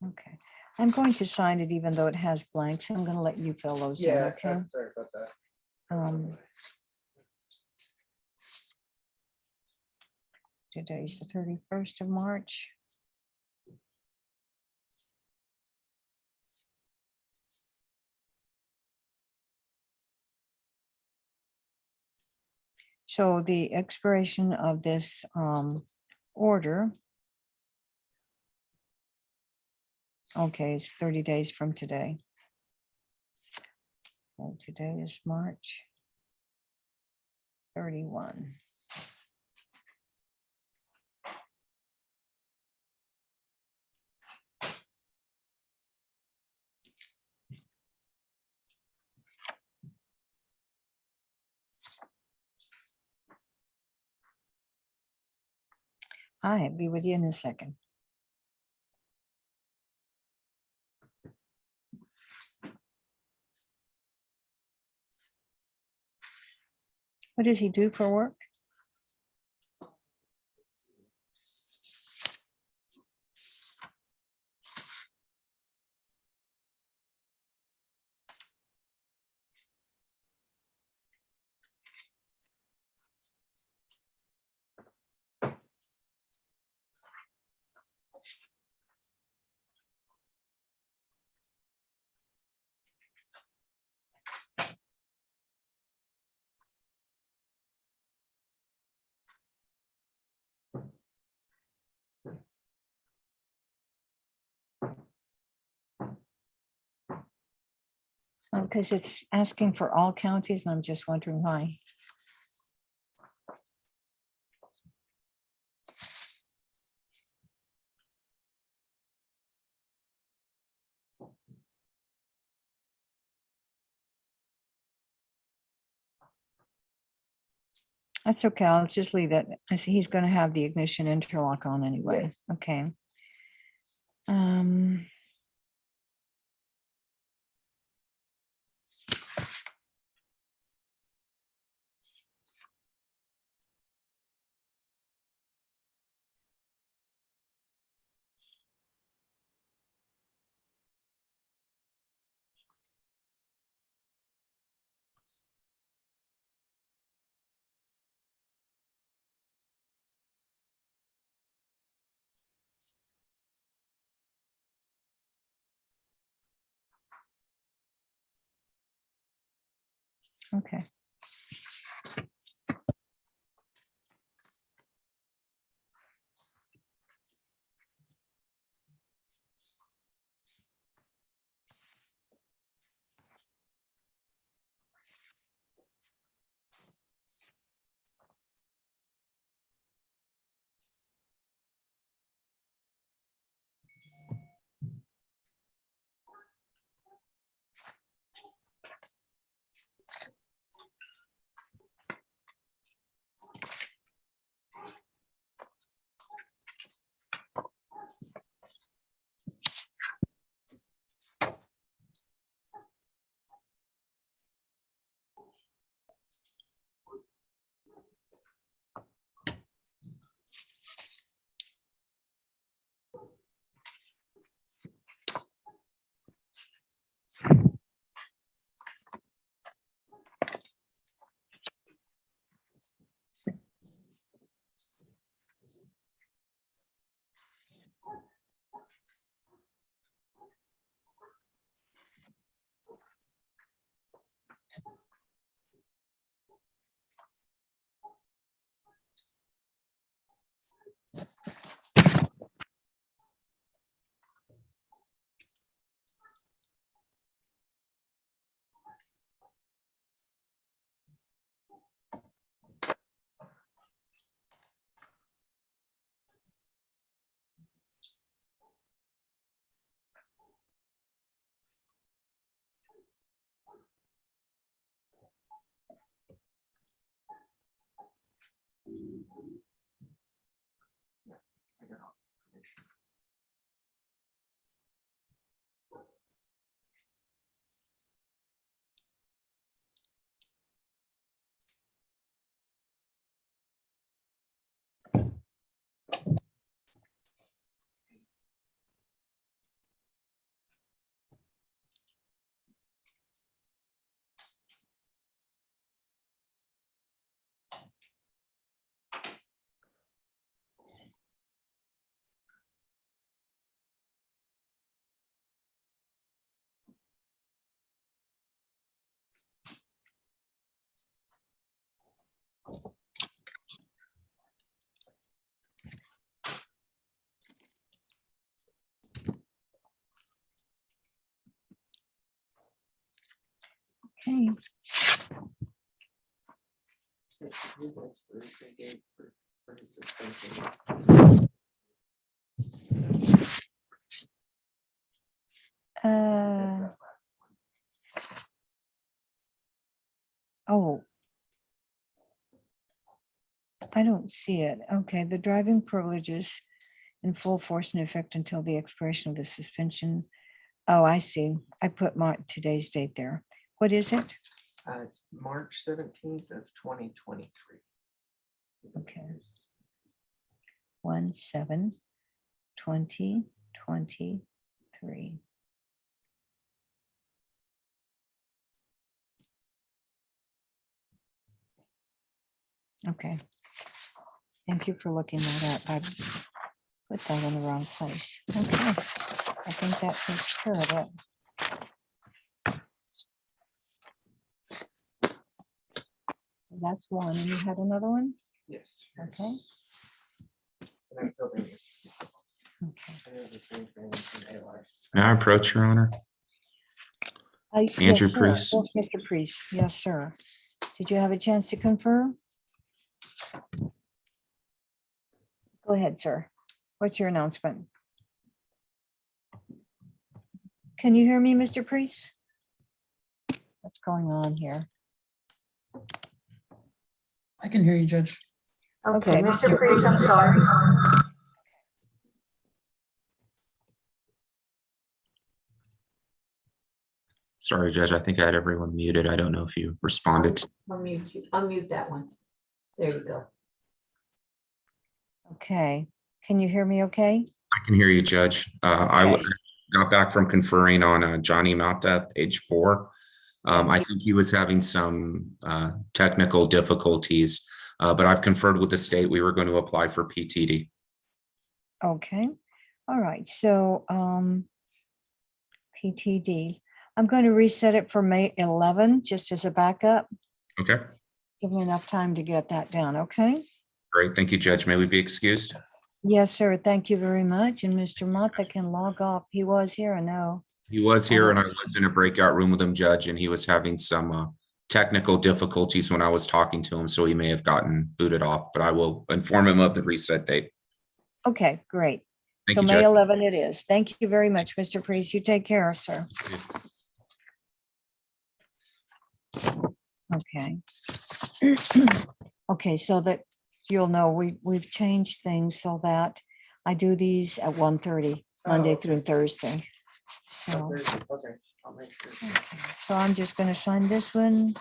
Okay. I'm going to sign it even though it has blanks. I'm going to let you fill those in, Yeah, okay? sorry about that. Today's the 31st of March. So the expiration of this order. Okay, it's 30 days from today. So today is March 31. I'll be with you in a second. What does he do for work? Because it's asking for all counties, and I'm just wondering why. That's okay. I'll just leave it. I see he's going to have the ignition interlock on anyway. Okay. Okay. Okay. Oh, I don't see it. Okay, the driving privileges in full force and effect until the expiration of the suspension. Oh, I see. I put today's date there. What is it? It's March 17th of 2023. Okay. 1/7/2023. Okay. Thank you for looking that up. I put that in the wrong place. Okay. I think that takes care of it. That's one. And you had another one? Yes. Okay. And I filled in. Okay. And it was the same thing in ALS. May I approach, Your Honor? Yes, Andrew sir. Priest. Yes, Mr. Priest. Yes, sir. Did you have a chance to confer? Go ahead, sir. What's your announcement? Can you hear me, Mr. Priest? What's going on here? I can hear you, Judge. Okay, Mr. Priest, I'm sorry. Sorry, Judge, I think I had everyone muted. I don't know if you responded. Unmute you, unmute that one. There you go. Okay. Can you hear me okay? I can hear you, Judge. I got back from conferring on Johnny Mata, page 4. I think he was having some technical difficulties, but I've conferred with the state. We were going to apply for PTD. Okay. All right. So PTD. I'm going to reset it for May 11, just as a backup. Okay, Give me enough time to get that down. Okay. great. Thank you, Judge. May we be excused? Yes, sir. Thank you very much. And Mr. Mata can log off. He was here, I know. He was here and I was in a breakout room with him, Judge, and he was having some technical difficulties when I was talking to him, so he may have gotten booted off, but I will inform him of the reset date. Okay, great. Thank So you, May Judge. 11 it is. Thank you very much, Mr. Priest. You take care, sir. Okay. Okay, so that you'll know, we've changed things so that I do these at 1:30, Monday through Thursday. So, Okay, I'll make sure. so I'm just going to sign this one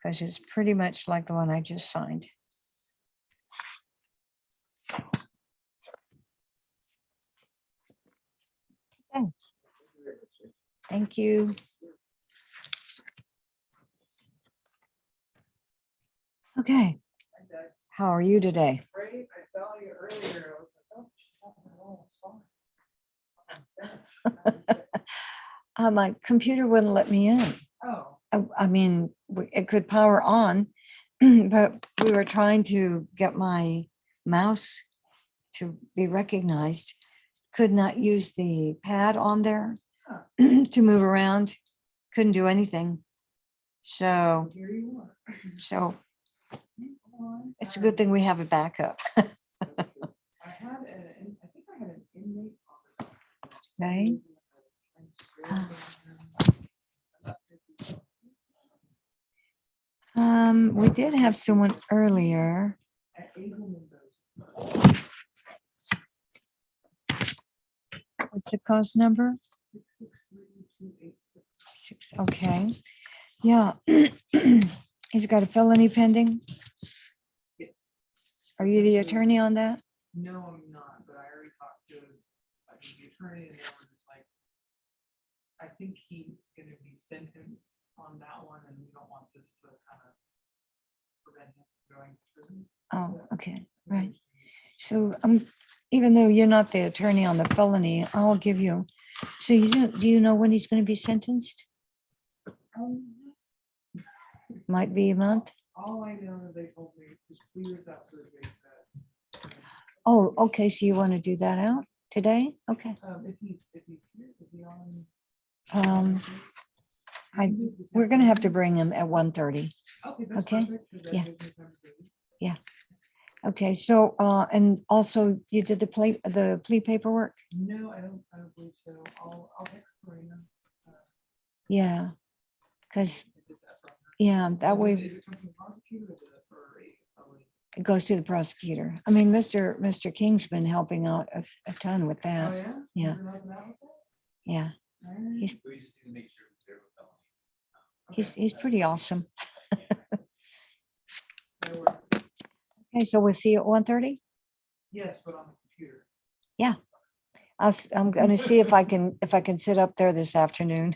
because it's pretty much like the one I just signed. Okay. Thank you. Okay. How are you today? Great, I saw you earlier. I was like, oh, My computer wouldn't let me in. Oh. I mean, it could power on, but we were trying to get my mouse to be recognized. Could not use the pad on there to move around. Couldn't do anything. So, so it's a good thing we have a backup. Okay. We did have someone earlier. What's the cause number? Okay, yeah. He's got a felony pending. Yes. Are you the attorney on that? No, I'm not, but I already talked to the attorney and they were just like, I think he's gonna be sentenced on that one and we don't want this to kind of prevent him from going to prison. Oh, okay, right. So even though you're not the attorney on the felony, I'll give you. So do you know when he's going to be sentenced? Might be a month. All I know is they told me just clear this out for the day. Oh, okay. So you want to do that out today? Okay. If he's here, is he on? We're going to have to bring him at 1:30. Okay. That's Okay. perfect, 'cause that Yeah. gives me time to do it. Yeah. Okay. So, and also you did the plea paperwork? No, I don't believe so. I'll text Karina. Yeah. Because, yeah, that way Is it something prosecutor or a it goes to the prosecutor. I mean, Mr. King's been helping out a ton with that. Oh, yeah? Yeah. You're helping out with that? Yeah. He's, We just need to make sure they're with felony. he's pretty awesome. That works. Okay, so we'll see you at 1:30? Yes, but on the computer. Yeah. I'm gonna see if I can sit up there this afternoon.